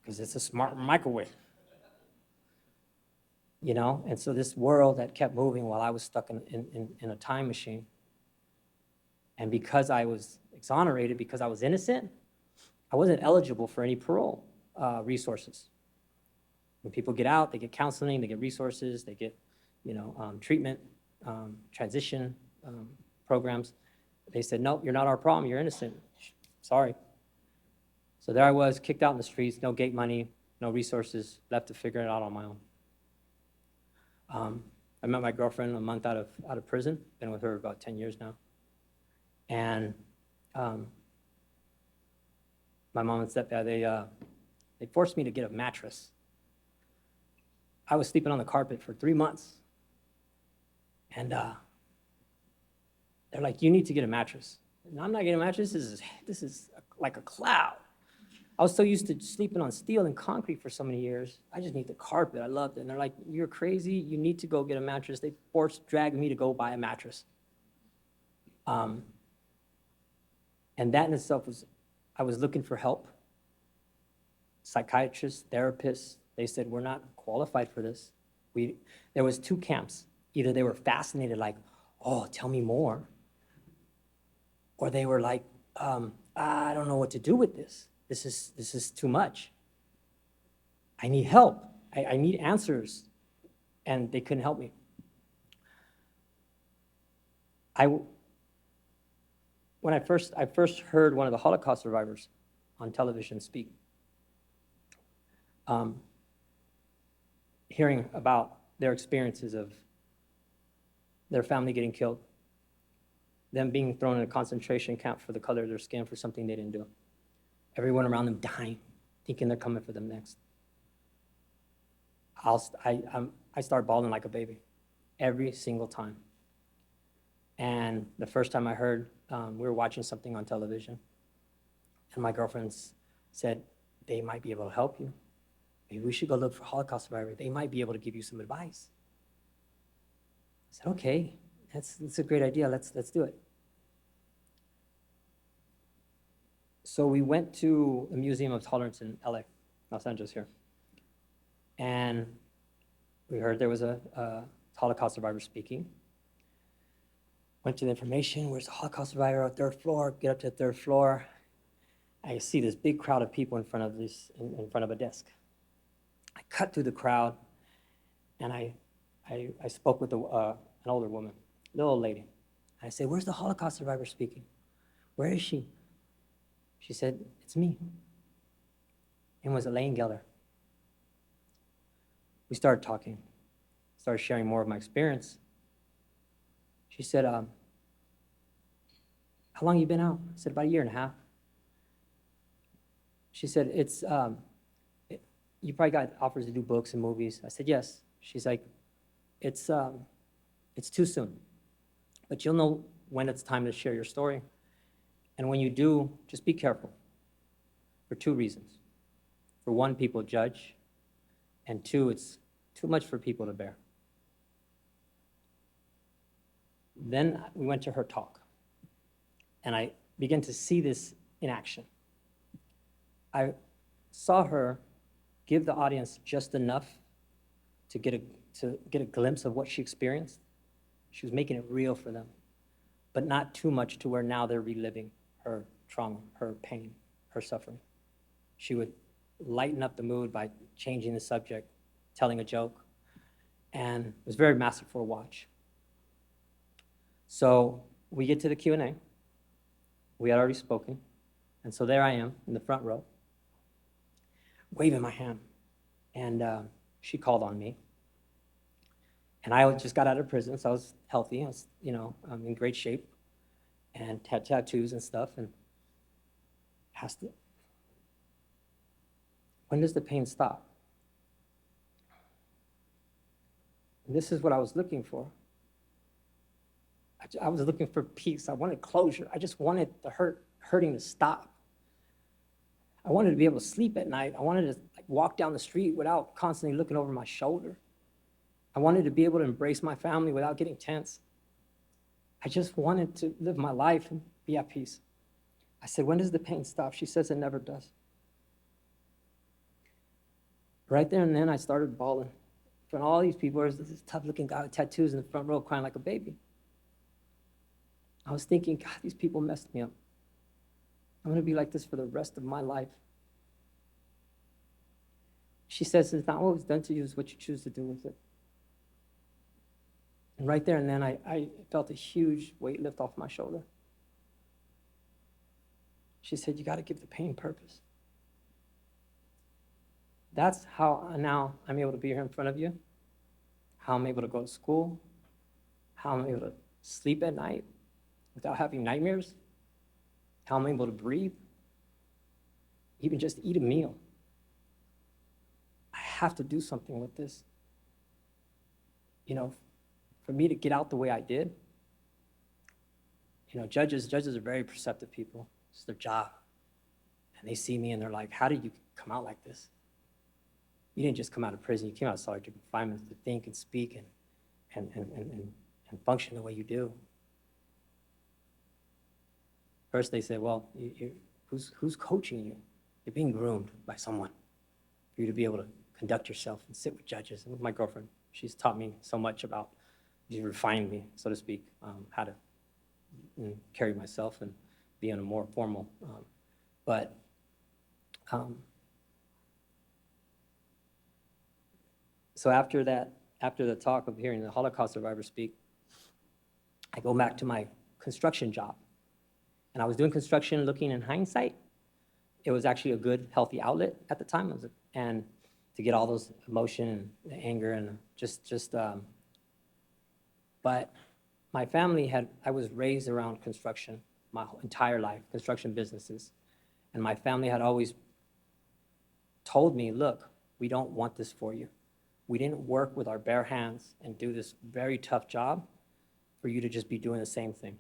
Because it's a smart microwave. And so this world that kept moving while I was stuck in a time machine. And because I was exonerated, because I was innocent, I wasn't eligible for any parole resources. When people get out, they get counseling, they get resources, they get treatment, transition programs. They said, nope, you're not our problem, you're innocent. Sorry. So there I was, kicked out in the streets, no gate money, no resources, left to figure it out on my own. I met my girlfriend a month out of prison, been with her about 10 years now. And my mom and stepdad, they forced me to get a mattress. I was sleeping on the carpet for 3 months. And they're like, you need to get a mattress. And I'm not getting a mattress, this is like a cloud. I was so used to sleeping on steel and concrete for so many years. I just need the carpet, I loved it. And they're like, you're crazy, you need to go get a mattress. They dragged me to go buy a mattress. And that in itself I was looking for help. Psychiatrists, therapists, they said, we're not qualified for this. There was 2 camps. Either they were fascinated, like, oh, tell me more. Or they were like, I don't know what to do with this. This is too much. I need help. I need answers. And they couldn't help me. When I first heard one of the Holocaust survivors on television speak, hearing about their experiences of their family getting killed, them being thrown in a concentration camp for the color of their skin for something they didn't do, everyone around them dying, thinking they're coming for them next. I start bawling like a baby every single time. And the first time I heard, we were watching something on television, and my girlfriend said, they might be able to help you. Maybe we should go look for Holocaust survivors. They might be able to give you some advice. I said, okay, that's a great idea. Let's do it. So we went to the Museum of Tolerance in LA, Los Angeles here. And we heard there was a Holocaust survivor speaking. Went to the information, where's the Holocaust survivor on the 3rd floor? Get up to the 3rd floor. I see this big crowd of people in front of in front of a desk. I cut through the crowd, and I spoke with an older woman, little old lady. I said, where's the Holocaust survivor speaking? Where is she? She said, it's me. And it was Elaine Geller. We started talking, started sharing more of my experience. She said, how long you been out? I said, about 1.5 years. She said, you probably got offers to do books and movies. I said, yes. She's like, it's too soon, but you'll know when it's time to share your story. And when you do, just be careful for 2 reasons. For one, people judge, and 2, it's too much for people to bear. Then we went to her talk, and I began to see this in action. I saw her give the audience just enough to get a glimpse of what she experienced. She was making it real for them, but not too much to where now they're reliving her trauma, her pain, her suffering. She would lighten up the mood by changing the subject, telling a joke, and it was very masterful to watch. So we get to the Q&A. We had already spoken, and so there I am in the front row, waving my hand, and she called on me. And I just got out of prison, so I was healthy. I was, in great shape, and had tattoos and stuff. And asked it, when does the pain stop? And this is what I was looking for. I was looking for peace. I wanted closure. I just wanted the hurting to stop. I wanted to be able to sleep at night. I wanted to walk down the street without constantly looking over my shoulder. I wanted to be able to embrace my family without getting tense. I just wanted to live my life and be at peace. I said, when does the pain stop? She says it never does. Right there and then I started bawling. In front of all these people, there's this tough-looking guy with tattoos in the front row crying like a baby. I was thinking, God, these people messed me up. I'm going to be like this for the rest of my life. She says, it's not what was done to you, it's what you choose to do with it. And right there and then, I felt a huge weight lift off my shoulder. She said, you got to give the pain purpose. That's how now I'm able to be here in front of you, how I'm able to go to school, how I'm able to sleep at night without having nightmares, how I'm able to breathe, even just eat a meal. I have to do something with this. For me to get out the way I did, judges are very perceptive people. It's their job. And they see me and they're like, how did you come out like this? You didn't just come out of prison, you came out of solitary confinement to think and speak and function the way you do. First they say, well, who's coaching you? You're being groomed by someone for you to be able to conduct yourself and sit with judges. And with my girlfriend, she's taught me so much about, she refined me, so to speak, how to carry myself and be in a more formal. So after the talk of hearing the Holocaust survivor speak, I go back to my construction job. And I was doing construction looking in hindsight. It was actually a good, healthy outlet at the time. And to get all those emotion and the anger and but my family I was raised around construction my entire life, construction businesses. And my family had always told me, look, we don't want this for you. We didn't work with our bare hands and do this very tough job for you to just be doing the same thing.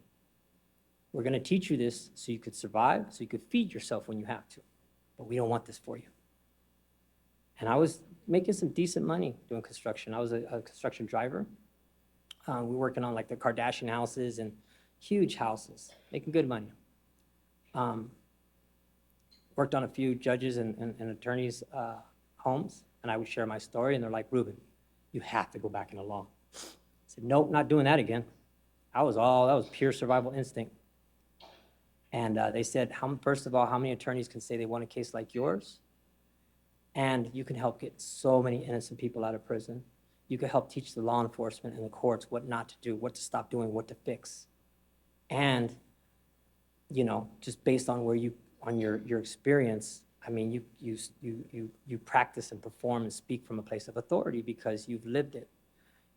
We're going to teach you this so you could survive, so you could feed yourself when you have to. But we don't want this for you. And I was making some decent money doing construction. I was a construction driver. We were working on the Kardashian houses and huge houses, making good money. worked on a few judges and attorneys' homes, and I would share my story, and they're like, Ruben, you have to go back into law. I said, nope, not doing that again. That was pure survival instinct. And they said, first of all, how many attorneys can say they want a case like yours? And you can help get so many innocent people out of prison. You can help teach the law enforcement and the courts what not to do, what to stop doing, what to fix. And, you know, just based on your experience, I mean, you practice and perform and speak from a place of authority because you've lived it.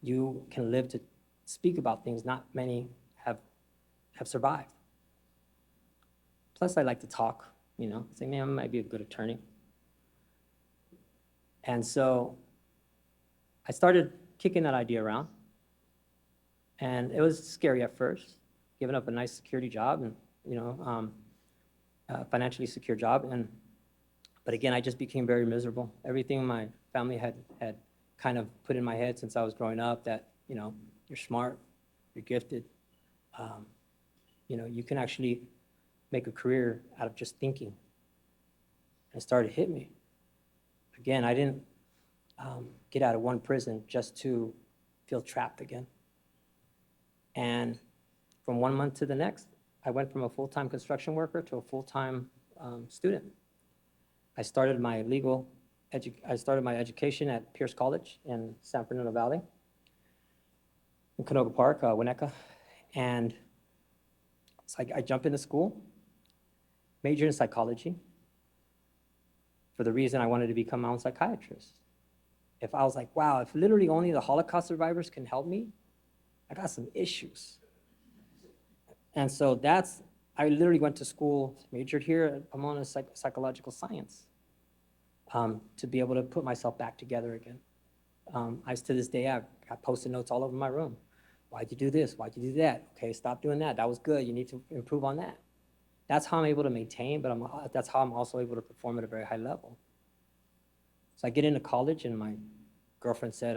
You can live to speak about things not many have survived. Plus, I like to talk, you know, say, man, I might be a good attorney. And so I started kicking that idea around. And it was scary at first, giving up a nice security job and, you know, financially secure job. But again, I just became very miserable. Everything my family had kind of put in my head since I was growing up that, you know, you're smart, you're gifted, you know, you can actually make a career out of just thinking. And it started to hit me. Again, I didn't get out of one prison just to feel trapped again. And from 1 month to the next, I went from a full-time construction worker to a full-time student. I started my education at Pierce College in San Fernando Valley, in Canoga Park, Winnetka. And so I jumped into school, majored in psychology, for the reason I wanted to become my own psychiatrist. If I was like, wow, if literally only the Holocaust survivors can help me, I got some issues. And so I literally went to school, majored here at Pomona psychological science, to be able to put myself back together again. To this day, I've got Post-it notes all over my room. Why'd you do this? Why'd you do that? Okay, stop doing that. That was good. You need to improve on that. That's how I'm able to maintain, but that's how I'm also able to perform at a very high level. So I get into college, and my girlfriend said,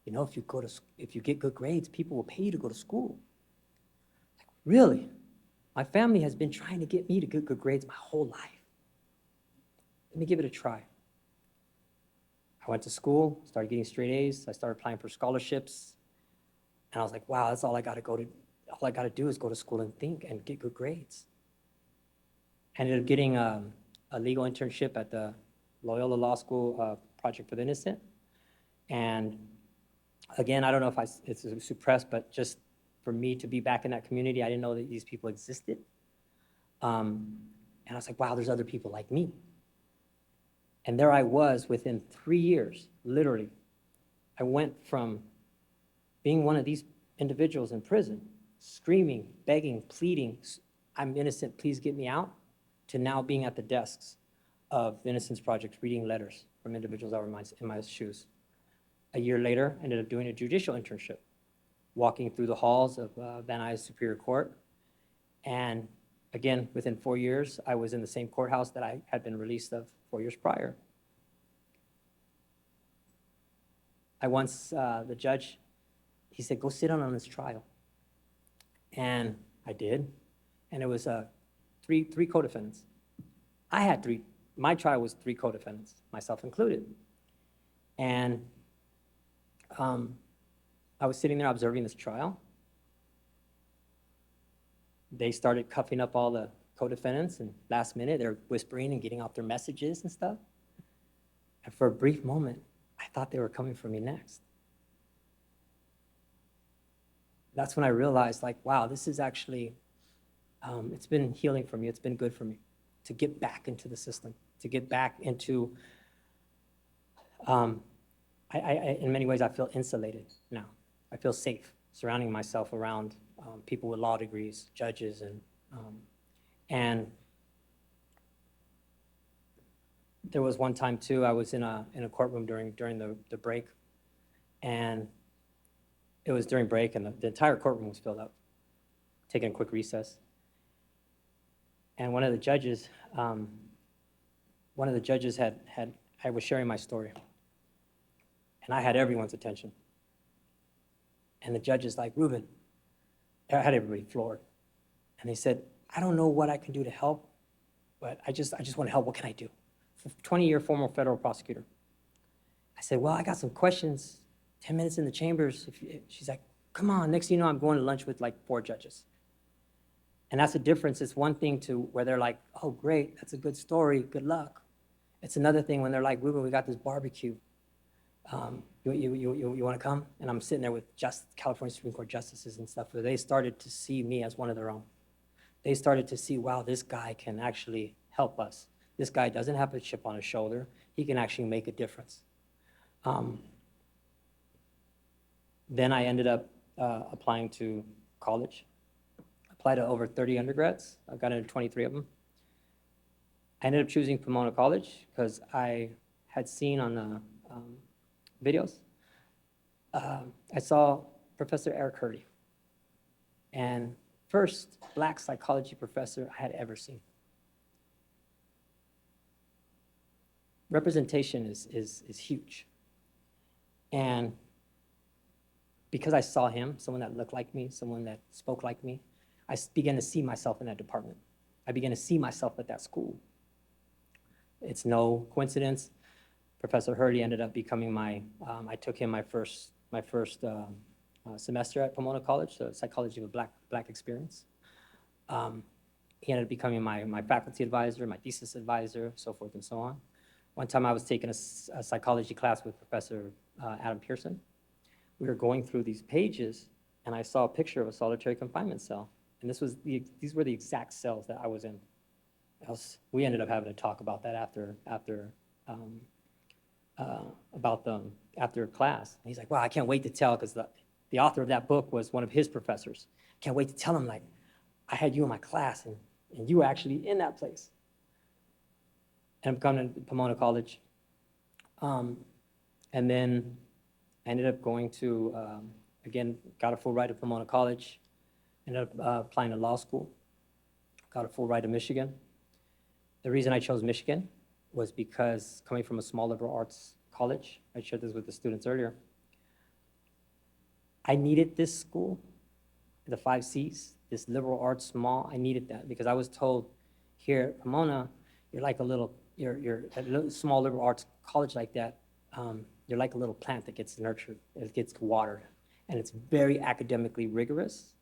you know, if you get good grades, people will pay you to go to school. Like, really? My family has been trying to get me to get good grades my whole life. Let me give it a try. I went to school, started getting straight A's. I started applying for scholarships. And I was like, wow, that's all I got to do is go to school and think and get good grades. I ended up getting a legal internship at the Loyola Law School Project for the Innocent. And again, I don't know if it's suppressed, but just for me to be back in that community, I didn't know that these people existed. And I was like, wow, there's other people like me. And there I was within 3 years, literally. I went from being one of these individuals in prison, screaming, begging, pleading, I'm innocent, please get me out, to now being at the desks of the Innocence Project, reading letters from individuals that were in my shoes. A year later, I ended up doing a judicial internship, walking through the halls of Van Nuys Superior Court. And again, within 4 years, I was in the same courthouse that I had been released of 4 years prior. The judge, he said, go sit on this trial. And I did. And it was three co-defendants. I had three. My trial was 3 co-defendants, myself included. And I was sitting there observing this trial. They started cuffing up all the co-defendants, and last minute they're whispering and getting out their messages and stuff. And for a brief moment, I thought they were coming for me next. That's when I realized, like, wow, this is actually, it's been healing for me. It's been good for me to get back into the system, to get back into, in many ways, I feel insulated now. I feel safe surrounding myself around people with law degrees, judges, and there was one time too, I was in a courtroom during the break, and it was during break, and the entire courtroom was filled up, taking a quick recess. And one of the judges I was sharing my story, and I had everyone's attention. And the judge is like, Ruben, I had everybody floored. And they said, I don't know what I can do to help, but I just want to help. What can I do? 20-year former federal prosecutor. I said, well, I got some questions, 10 minutes in the chambers. She's like, come on, next thing you know, I'm going to lunch with like 4 judges. And that's the difference. It's one thing to where they're like, oh, great, that's a good story, good luck. It's another thing when they're like, Ruben, we got this barbecue. You want to come? And I'm sitting there with California Supreme Court justices and stuff, where they started to see me as one of their own. They started to see, wow, this guy can actually help us. This guy doesn't have a chip on his shoulder. He can actually make a difference. Then I ended up applying to college. Applied to over 30 undergrads. I got into 23 of them. I ended up choosing Pomona College because I had seen on the videos, I saw Professor Eric Hurdy, and first black psychology professor I had ever seen. Representation is huge. And because I saw him, someone that looked like me, someone that spoke like me, I began to see myself in that department. I began to see myself at that school. It's no coincidence. Professor Hurdy ended up becoming my, I took him my first semester at Pomona College, the psychology of a black experience. He ended up becoming my faculty advisor, my thesis advisor, so forth and so on. One time I was taking a psychology class with Professor Adam Pearson. We were going through these pages, and I saw a picture of a solitary confinement cell. And these were the exact cells that I was in. We ended up having to talk about that after class. And he's like, wow, I can't wait to tell, because the author of that book was one of his professors. I can't wait to tell him, like, I had you in my class, and you were actually in that place. And I'm coming to Pomona College. And then I ended up going to, again, got a full ride to Pomona College, ended up applying to law school, got a full ride to Michigan. The reason I chose Michigan was because coming from a small liberal arts college, I shared this with the students earlier, I needed this school, the 5 Cs, this liberal arts small, I needed that because I was told here at Pomona, you're like a little small liberal arts college like that, you're like a little plant that gets nurtured, it gets watered, and it's very academically rigorous.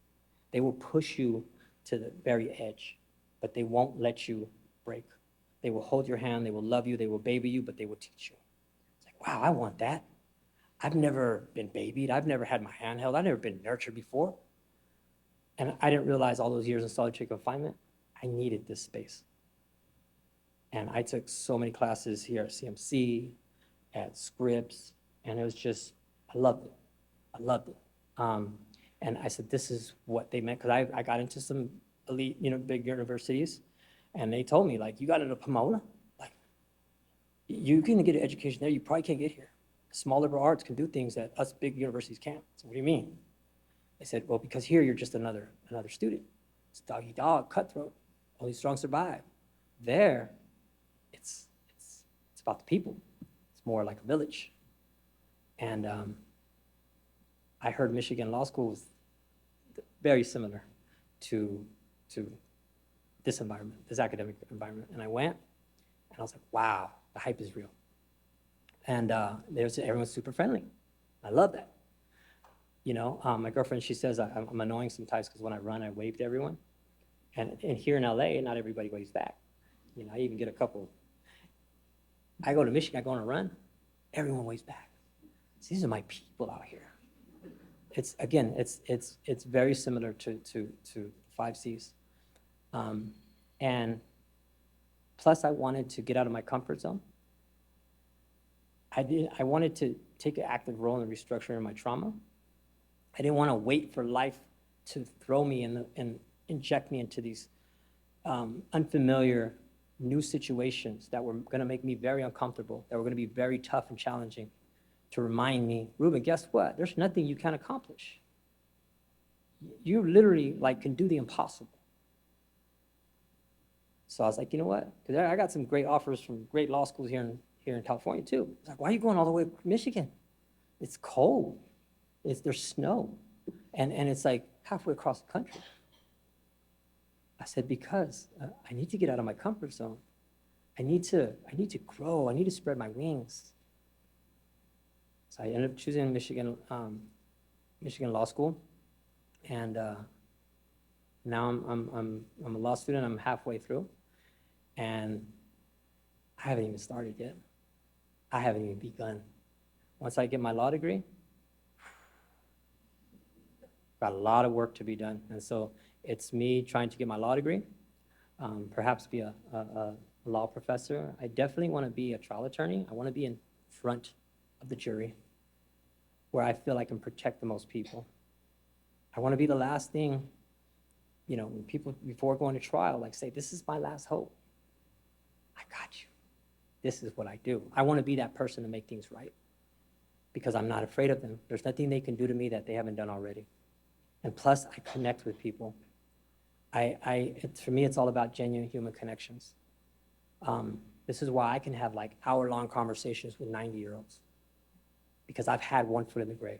They will push you to the very edge, but they won't let you break. They will hold your hand, they will love you, they will baby you, but they will teach you. It's like, wow, I want that. I've never been babied, I've never had my hand held, I've never been nurtured before. And I didn't realize all those years in solitary confinement, I needed this space. And I took so many classes here at CMC, at Scripps, and it was just, I loved it. I loved it. And I said, this is what they meant, because I got into some elite, big universities, and they told me, like, you got into Pomona? Like, you can get an education there, you probably can't get here. Small liberal arts can do things that us big universities can't. So what do you mean? I said, well, because here you're just another student. It's dog eat dog, cutthroat, only strong survive. There, it's about the people. It's more like a village. And I heard Michigan Law School was very similar to this environment, this academic environment. And I went, and I was like, wow, the hype is real. And everyone's super friendly. I love that. My girlfriend, she says I'm annoying sometimes because when I run, I wave to everyone. And here in LA, not everybody waves back. I even get a couple. I go to Michigan, I go on a run, everyone waves back. So these are my people out here. It's very similar to 5 Cs. And plus I wanted to get out of my comfort zone. I wanted to take an active role in restructuring my trauma. I didn't want to wait for life to throw me and inject me into these unfamiliar new situations that were going to make me very uncomfortable, that were going to be very tough and challenging, to remind me, Ruben, guess what? There's nothing you can't accomplish. You literally can do the impossible. So I was like, you know what? Because I got some great offers from great law schools here in California too. It's like, why are you going all the way to Michigan? It's cold. There's snow. And it's like halfway across the country. I said, because I need to get out of my comfort zone. I need to grow. I need to spread my wings. So I ended up choosing Michigan Law School, and now I'm a law student. I'm halfway through, and I haven't even started yet. I haven't even begun. Once I get my law degree, got a lot of work to be done. And so it's me trying to get my law degree, perhaps be a law professor. I definitely want to be a trial attorney. I want to be in front of the jury where I feel I can protect the most people. I want to be the last thing, when people, before going to trial, like say, this is my last hope. I got you. This is what I do. I want to be that person to make things right because I'm not afraid of them. There's nothing they can do to me that they haven't done already. And plus, I connect with people. For me, it's all about genuine human connections. This is why I can have like hour-long conversations with 90-year-olds because I've had one foot in the grave.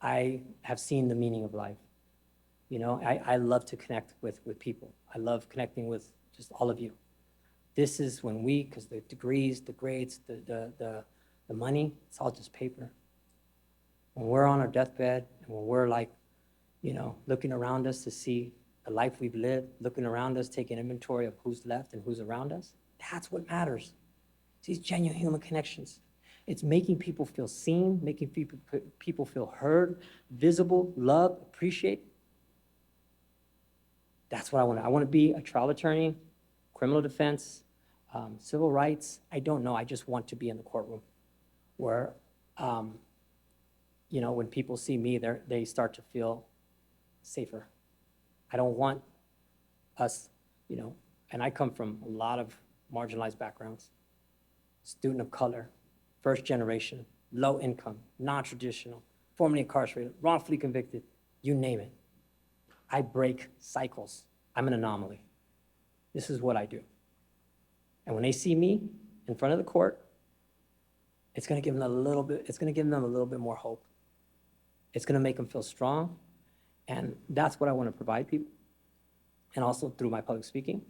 I have seen the meaning of life. I love to connect with people. I love connecting with just all of you. This is when because the degrees, the grades, the money, it's all just paper. When we're on our deathbed and when we're like, looking around us to see the life we've lived, looking around us, taking inventory of who's left and who's around us, that's what matters. It's these genuine human connections. It's making people feel seen, making people feel heard, visible, loved, appreciated. That's what I want. I want to be a trial attorney, criminal defense, civil rights. I don't know. I just want to be in the courtroom where, when people see me, they start to feel safer. I don't want us, and I come from a lot of marginalized backgrounds, student of color, first generation, low income, non-traditional, formerly incarcerated, wrongfully convicted, you name it. I break cycles. I'm an anomaly. This is what I do. And when they see me in front of the court, it's going to give them a little bit more hope. It's going to make them feel strong. And that's what I want to provide people. And also through my public speaking,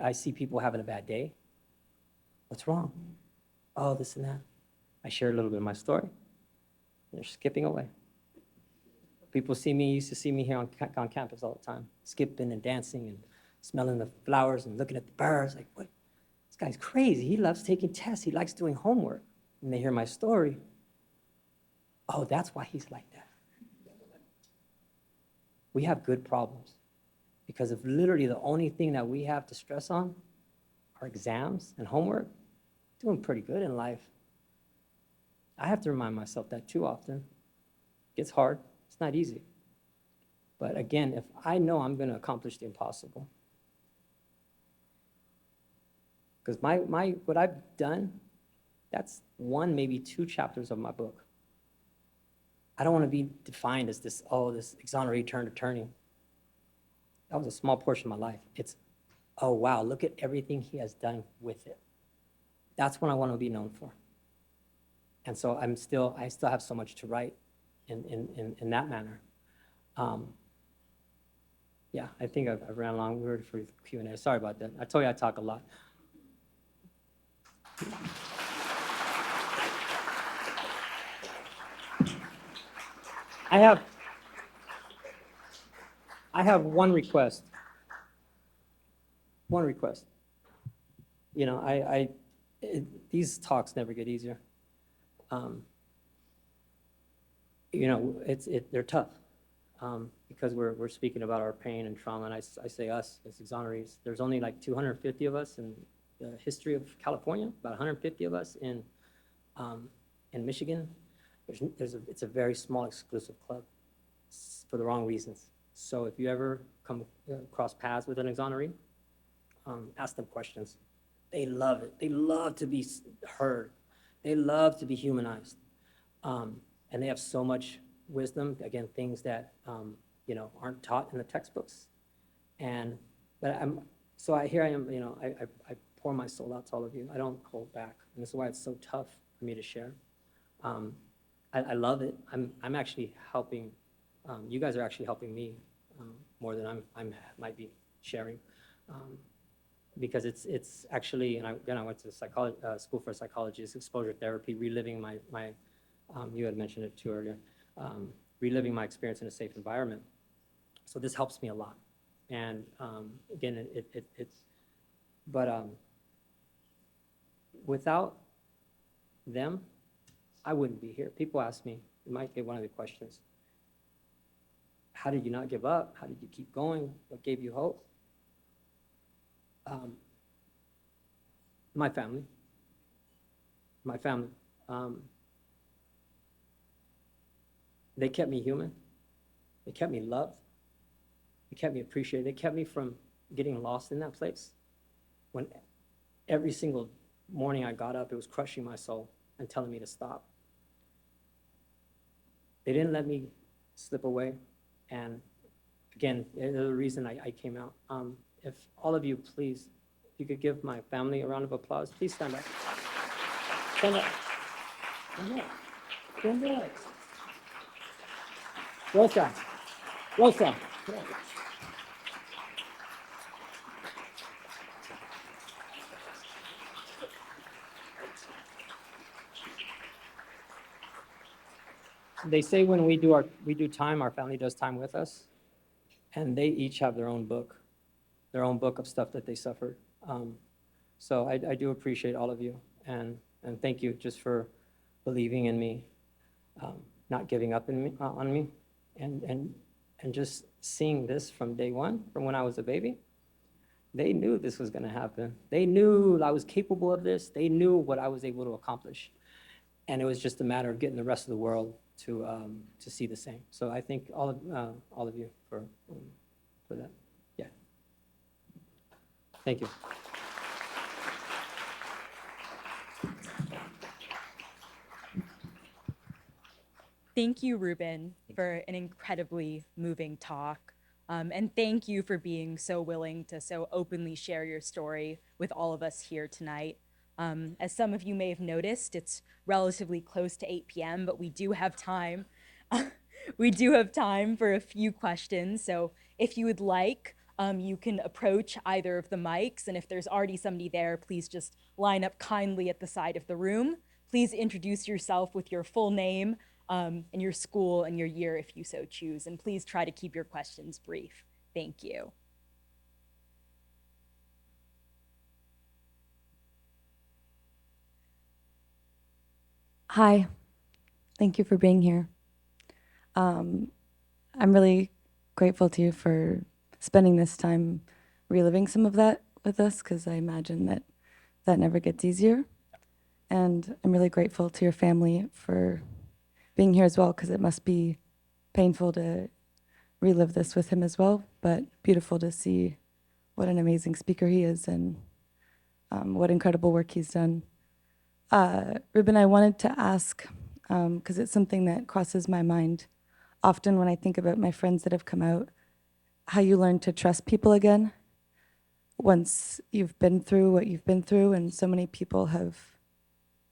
I see people having a bad day. What's wrong? Oh, this and that. I share a little bit of my story. They're skipping away. People used to see me here on campus all the time, skipping and dancing and smelling the flowers and looking at the birds. Like, what? This guy's crazy. He loves taking tests. He likes doing homework. And they hear my story. Oh, that's why he's like that. We have good problems because if literally the only thing that we have to stress on are exams and homework, doing pretty good in life. I have to remind myself that too often. It gets hard. It's not easy. But again, if I know I'm going to accomplish the impossible, because what I've done, that's one, maybe two chapters of my book. I don't want to be defined as this exonerated turned attorney. That was a small portion of my life. It's, oh wow, look at everything he has done with it. That's what I want to be known for. And so I still have so much to write in that manner. Yeah, I think I've ran long. We're ready for Q&A. Sorry about that. I told you I talk a lot. I have one request. One request. These talks never get easier. They're tough because we're speaking about our pain and trauma, and I say us as exonerates. There's only like 250 of us in the history of California, about 150 of us in Michigan. It's a very small exclusive club for the wrong reasons. So if you ever come cross paths with an exoneree, ask them questions. They love it. They love to be heard. They love to be humanized. And they have so much wisdom, again, things that aren't taught in the textbooks. But I am, I pour my soul out to all of you. I don't hold back. And this is why it's so tough for me to share. I love it. I'm actually helping, you guys are actually helping me more than I'm might be sharing. Because it's actually, and I went to school for psychology, it's exposure therapy, reliving my you had mentioned it too earlier, reliving my experience in a safe environment. So this helps me a lot. And again, but without them, I wouldn't be here. People ask me, it might be one of the questions, how did you not give up? How did you keep going? What gave you hope? My family. They kept me human. They kept me loved. They kept me appreciated. They kept me from getting lost in that place. When every single morning I got up, it was crushing my soul and telling me to stop. They didn't let me slip away. And again, the reason I came out. If all of you, please, if you could give my family a round of applause, please stand up. Stand up. Stand up. Stand up. Rosa. Rosa. They say when we do time, our family does time with us, and they each have their own book of stuff that they suffered. So I do appreciate all of you, and thank you just for believing in me, not giving up on me, and just seeing this from day one, from when I was a baby. They knew this was going to happen. They knew I was capable of this. They knew what I was able to accomplish, and it was just a matter of getting the rest of the world to see the same. So I thank all of you for that. Yeah. Thank you. Thank you, Ruben, for an incredibly moving talk. And thank you for being so willing to so openly share your story with all of us here tonight. As some of you may have noticed, it's relatively close to 8 p.m., but we do have time. We do have time for a few questions. So if you would like, you can approach either of the mics. And if there's already somebody there, please just line up kindly at the side of the room. Please introduce yourself with your full name, and your school and your year if you so choose. And please try to keep your questions brief. Thank you. Hi, thank you for being here. I'm really grateful to you for spending this time reliving some of that with us, because I imagine that that never gets easier. And I'm really grateful to your family for being here as well, because it must be painful to relive this with him as well, but beautiful to see what an amazing speaker he is and what incredible work he's done. Ruben, I wanted to ask, because it's something that crosses my mind often when I think about my friends that have come out, how you learn to trust people again once you've been through what you've been through, and so many people have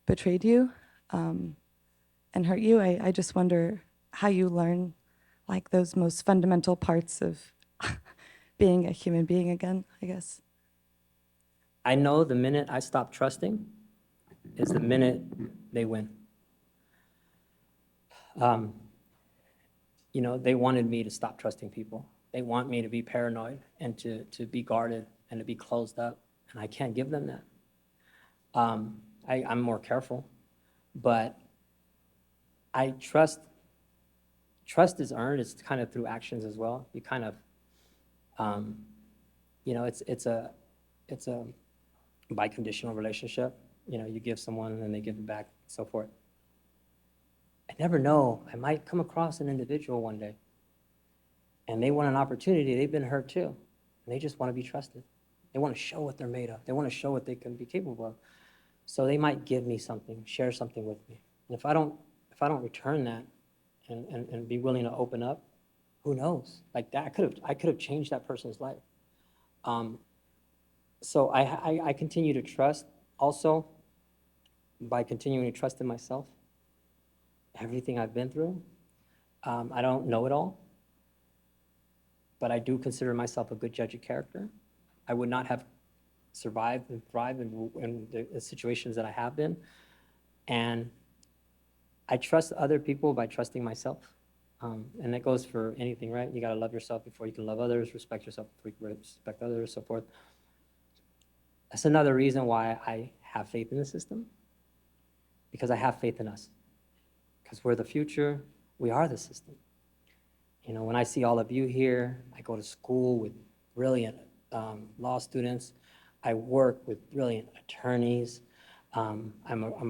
betrayed you and hurt you. I just wonder how you learn like those most fundamental parts of being a human being again, I guess. I know the minute I stop trusting is the minute they win. You know, they wanted me to stop trusting people. They want me to be paranoid and to be guarded and to be closed up, and I can't give them that. I'm more careful, but I trust. Trust is earned. It's kind of through actions as well. You kind of, you know, it's a biconditional relationship. You know, you give someone and then they give it back, so forth. I never know. I might come across an individual one day, and they want an opportunity. They've been hurt too, and they just want to be trusted. They want to show what they're made of. They want to show what they can be capable of. So they might give me something, share something with me. And if I don't return that and be willing to open up, who knows? Like that, I could have changed that person's life. So I continue to trust also by continuing to trust in myself. Everything I've been through, I don't know it all. but I do consider myself a good judge of character. I would not have survived and thrived in the situations that I have been. And I trust other people by trusting myself. And that goes for anything, right? You got to love yourself before you can love others, respect yourself before you can respect others, so forth. That's another reason why I have faith in the system, because I have faith in us. Because we're the future, we are the system. You know, when I see all of you here, I go to school with brilliant law students. I work with brilliant attorneys. I'm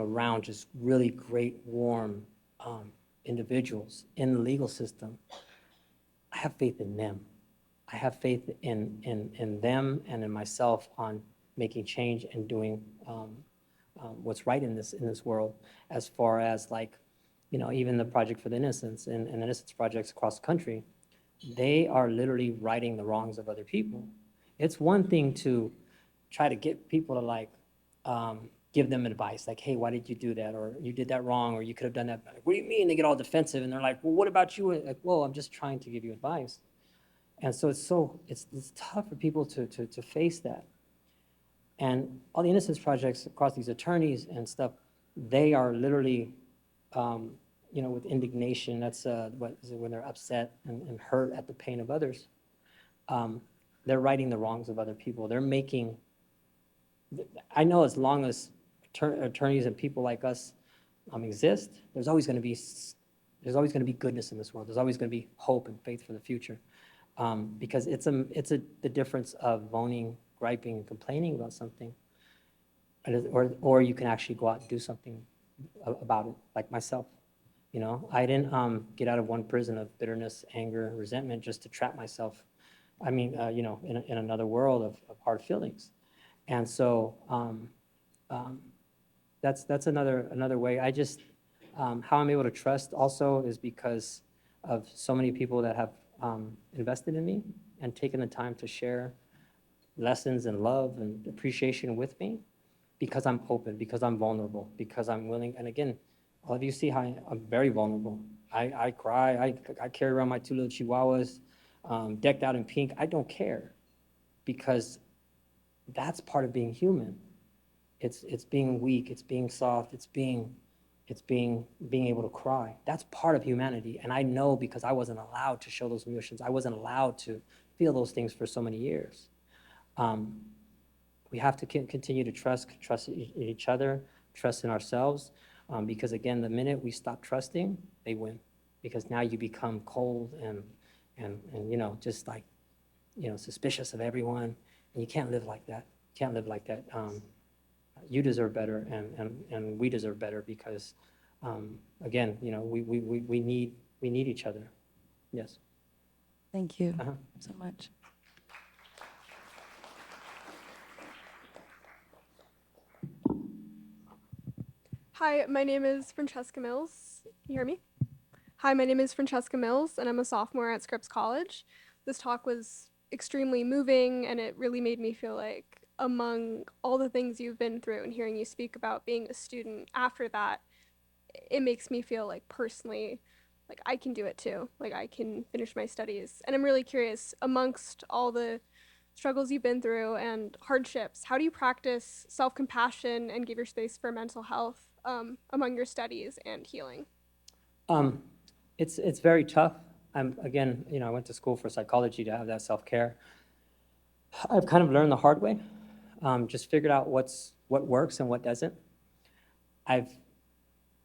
around just really great, warm individuals in the legal system. I have faith in them. I have faith in them and in myself on making change and doing what's right in this world, as far as, like, you know, even the Project for the Innocents and Innocence projects across the country, they are literally righting the wrongs of other people. It's one thing to try to get people to, like, give them advice, like, hey, why did you do that? Or you did that wrong, or you could have done that better. What do you mean? They get all defensive, and they're like, well, what about you? Like, well, I'm just trying to give you advice. And so it's tough for people to face that. And all the Innocence projects across these attorneys and stuff, they are literally, you know, with indignation. That's what is it, when they're upset and hurt at the pain of others. They're righting the wrongs of other people. They're making, I know as long as attorneys and people like us exist, there's always going to be goodness in this world. There's always going to be hope and faith for the future, because it's the difference of moaning, griping, and complaining about something, or you can actually go out and do something about it, like myself. You know, I didn't get out of one prison of bitterness, anger, resentment just to trap myself. I mean, you know, in another world of hard feelings. And so that's another way. I just, how I'm able to trust also is because of so many people that have invested in me and taken the time to share lessons and love and appreciation with me, because I'm open, because I'm vulnerable, because I'm willing. And again, all of you see how I'm very vulnerable. I cry. I carry around my 2 little chihuahuas, decked out in pink. I don't care, because that's part of being human. It's being weak. It's being soft. It's being able to cry. That's part of humanity. And I know, because I wasn't allowed to show those emotions. I wasn't allowed to feel those things for so many years. We have to continue to trust each other, trust in ourselves, because again, the minute we stop trusting, they win, because now you become cold and you know, just like, you know, suspicious of everyone, and you can't live like that. You can't live like that. You deserve better, and we deserve better, because again, you know, we need each other. Yes. Thank you so much. Hi, my name is Francesca Mills. Can you hear me? Hi, my name is Francesca Mills, and I'm a sophomore at Scripps College. This talk was extremely moving, and it really made me feel like, among all the things you've been through and hearing you speak about being a student after that, it makes me feel like personally, like I can do it too. Like I can finish my studies. And I'm really curious, amongst all the struggles you've been through and hardships, how do you practice self-compassion and give your space for mental health among your studies and healing? It's very tough. Again, you know, I went to school for psychology to have that self-care. I've kind of learned the hard way. Just figured out what works and what doesn't. I've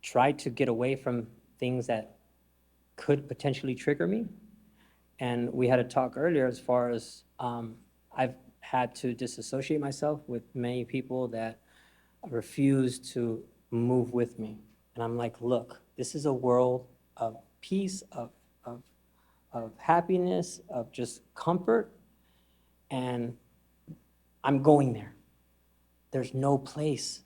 tried to get away from things that could potentially trigger me. And we had a talk earlier as far as I've had to disassociate myself with many people that refuse to move with me. And I'm like, look, this is a world of peace, of happiness, of just comfort, and I'm going there. There's no place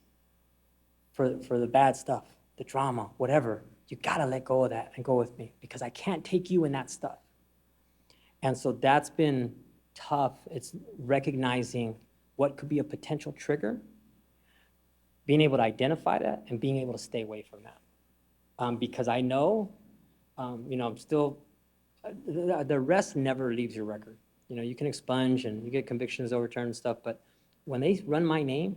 for the bad stuff, the drama, whatever. You gotta let go of that and go with me, because I can't take you in that stuff. And so that's been tough. It's recognizing what could be a potential trigger, being able to identify that, and being able to stay away from that. Because I know, you know, I'm still the rest never leaves your record. You know, you can expunge and you get convictions overturned and stuff, but when they run my name,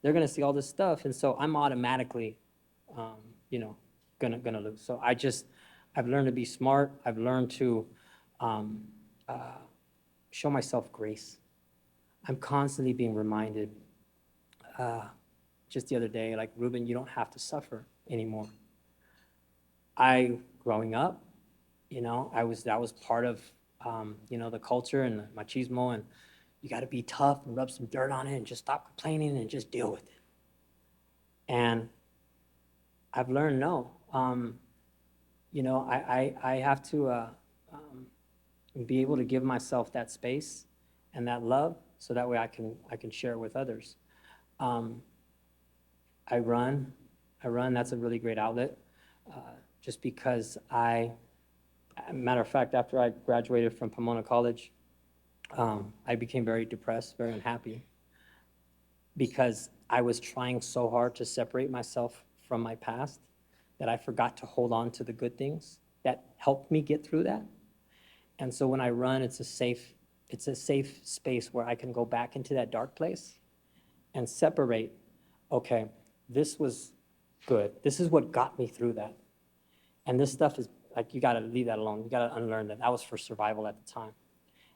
they're gonna see all this stuff, and so I'm automatically, you know, gonna lose. So I've learned to be smart. I've learned to show myself grace. I'm constantly being reminded, just the other day, like, Ruben, you don't have to suffer anymore. Growing up, you know, that was part of, you know, the culture and the machismo, and you got to be tough and rub some dirt on it and just stop complaining and just deal with it. And I've learned no. You know, I have to be able to give myself that space and that love, so that way I can share it with others. I run. That's a really great outlet. Just because matter of fact, after I graduated from Pomona College, I became very depressed, very unhappy, because I was trying so hard to separate myself from my past that I forgot to hold on to the good things that helped me get through that. And so when I run, it's a safe space where I can go back into that dark place and separate, okay, this was good. This is what got me through that. And this stuff is, like, you gotta leave that alone. You gotta unlearn that. That was for survival at the time.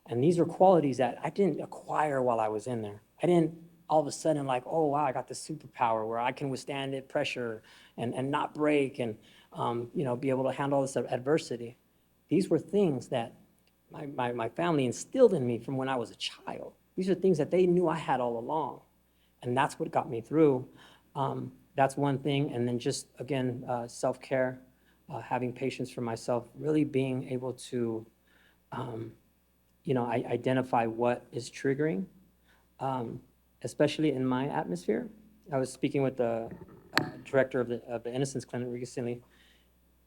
And these are qualities that I didn't acquire while I was in there. I didn't all of a sudden, like, oh, wow, I got this superpower where I can withstand it, pressure and not break and, you know, be able to handle this adversity. These were things that my family instilled in me from when I was a child. These are things that they knew I had all along. And that's what got me through. That's one thing. And then just, again, self-care, having patience for myself, really being able to, you know, identify what is triggering, especially in my atmosphere. I was speaking with the director of the Innocence Clinic recently,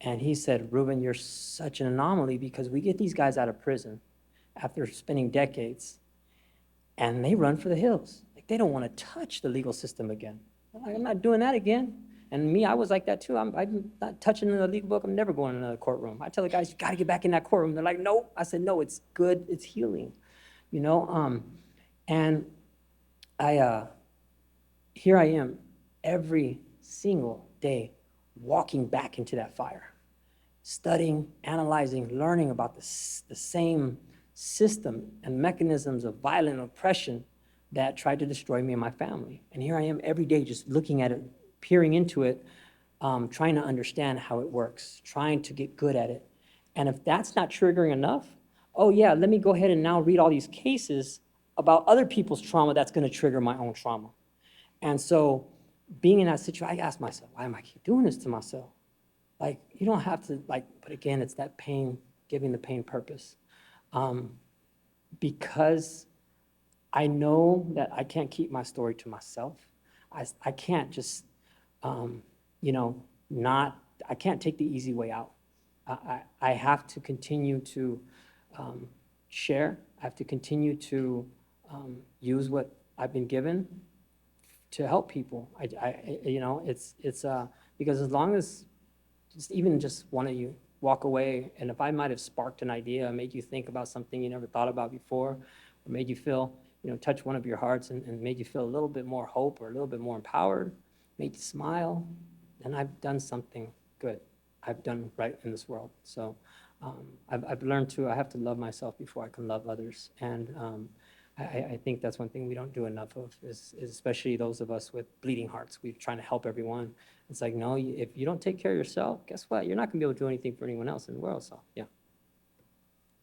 and he said, Ruben, you're such an anomaly, because we get these guys out of prison after spending decades, and they run for the hills. Like, they don't want to touch the legal system again. I'm not doing that again. And me, I was like that too. I'm not touching the legal book. I'm never going to another courtroom. I tell the guys, you got to get back in that courtroom. They're like, no. I said, no, it's good. It's healing, you know? And here I am every single day walking back into that fire, studying, analyzing, learning about the same system and mechanisms of violent oppression that tried to destroy me and my family. And here I am every day just looking at it, peering into it, trying to understand how it works, trying to get good at it. And if that's not triggering enough, oh yeah, let me go ahead and now read all these cases about other people's trauma that's gonna trigger my own trauma. And so being in that situation, I ask myself, why am I keep doing this to myself? Like, you don't have to, like, but again, it's that pain, giving the pain purpose. Because I know that I can't keep my story to myself. I can't just, you know, I can't take the easy way out. I have to continue to share. I have to continue to use what I've been given to help people. You know, it's because as long as even just one of you walk away, and if I might have sparked an idea, made you think about something you never thought about before, or made you feel, you know, touch one of your hearts and made you feel a little bit more hope or a little bit more empowered, made you smile, then I've done something good. I've done right in this world. So I've learned to, I have to love myself before I can love others. And I think that's one thing we don't do enough of, is especially those of us with bleeding hearts. We're trying to help everyone. It's like, no, if you don't take care of yourself, guess what? You're not gonna be able to do anything for anyone else in the world, so yeah.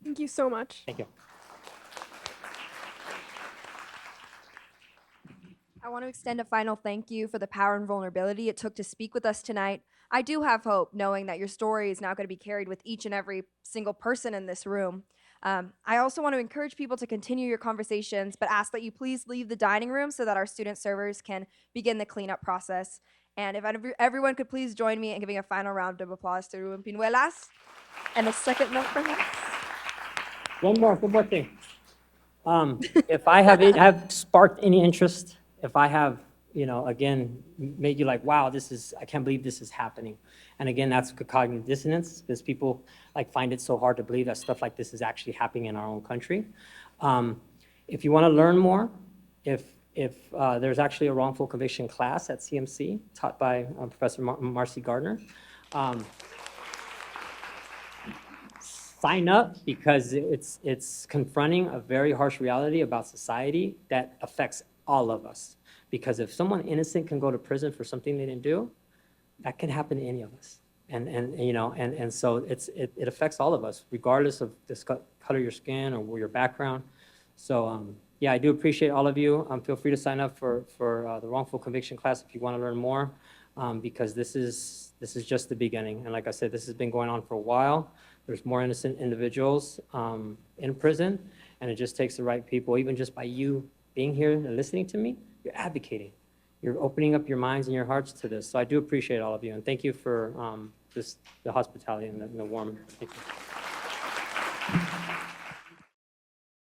Thank you so much. Thank you. I want to extend a final thank you for the power and vulnerability it took to speak with us tonight. I do have hope, knowing that your story is now going to be carried with each and every single person in this room. I also want to encourage people to continue your conversations, but ask that you please leave the dining room so that our student servers can begin the cleanup process. And if everyone could please join me in giving a final round of applause to Ruben Piñuelas. And a second note for him. One more thing. If I have sparked any interest, if I have again, made you like, wow, I can't believe this is happening. And again, that's cognitive dissonance, because people like find it so hard to believe that stuff like this is actually happening in our own country. If you want to learn more, if there's actually a wrongful conviction class at CMC taught by Professor Marcy Gardner. Sign up, because it's confronting a very harsh reality about society that affects all of us. Because if someone innocent can go to prison for something they didn't do, that can happen to any of us. And so it affects all of us, regardless of the color of your skin or your background. So yeah, I do appreciate all of you. Feel free to sign up for the wrongful conviction class if you want to learn more, because this is just the beginning. And like I said, this has been going on for a while. There's more innocent individuals in prison, and it just takes the right people. Even just by you being here and listening to me, you're advocating. You're opening up your minds and your hearts to this. So I do appreciate all of you, and thank you for the hospitality and the warm. Thank you.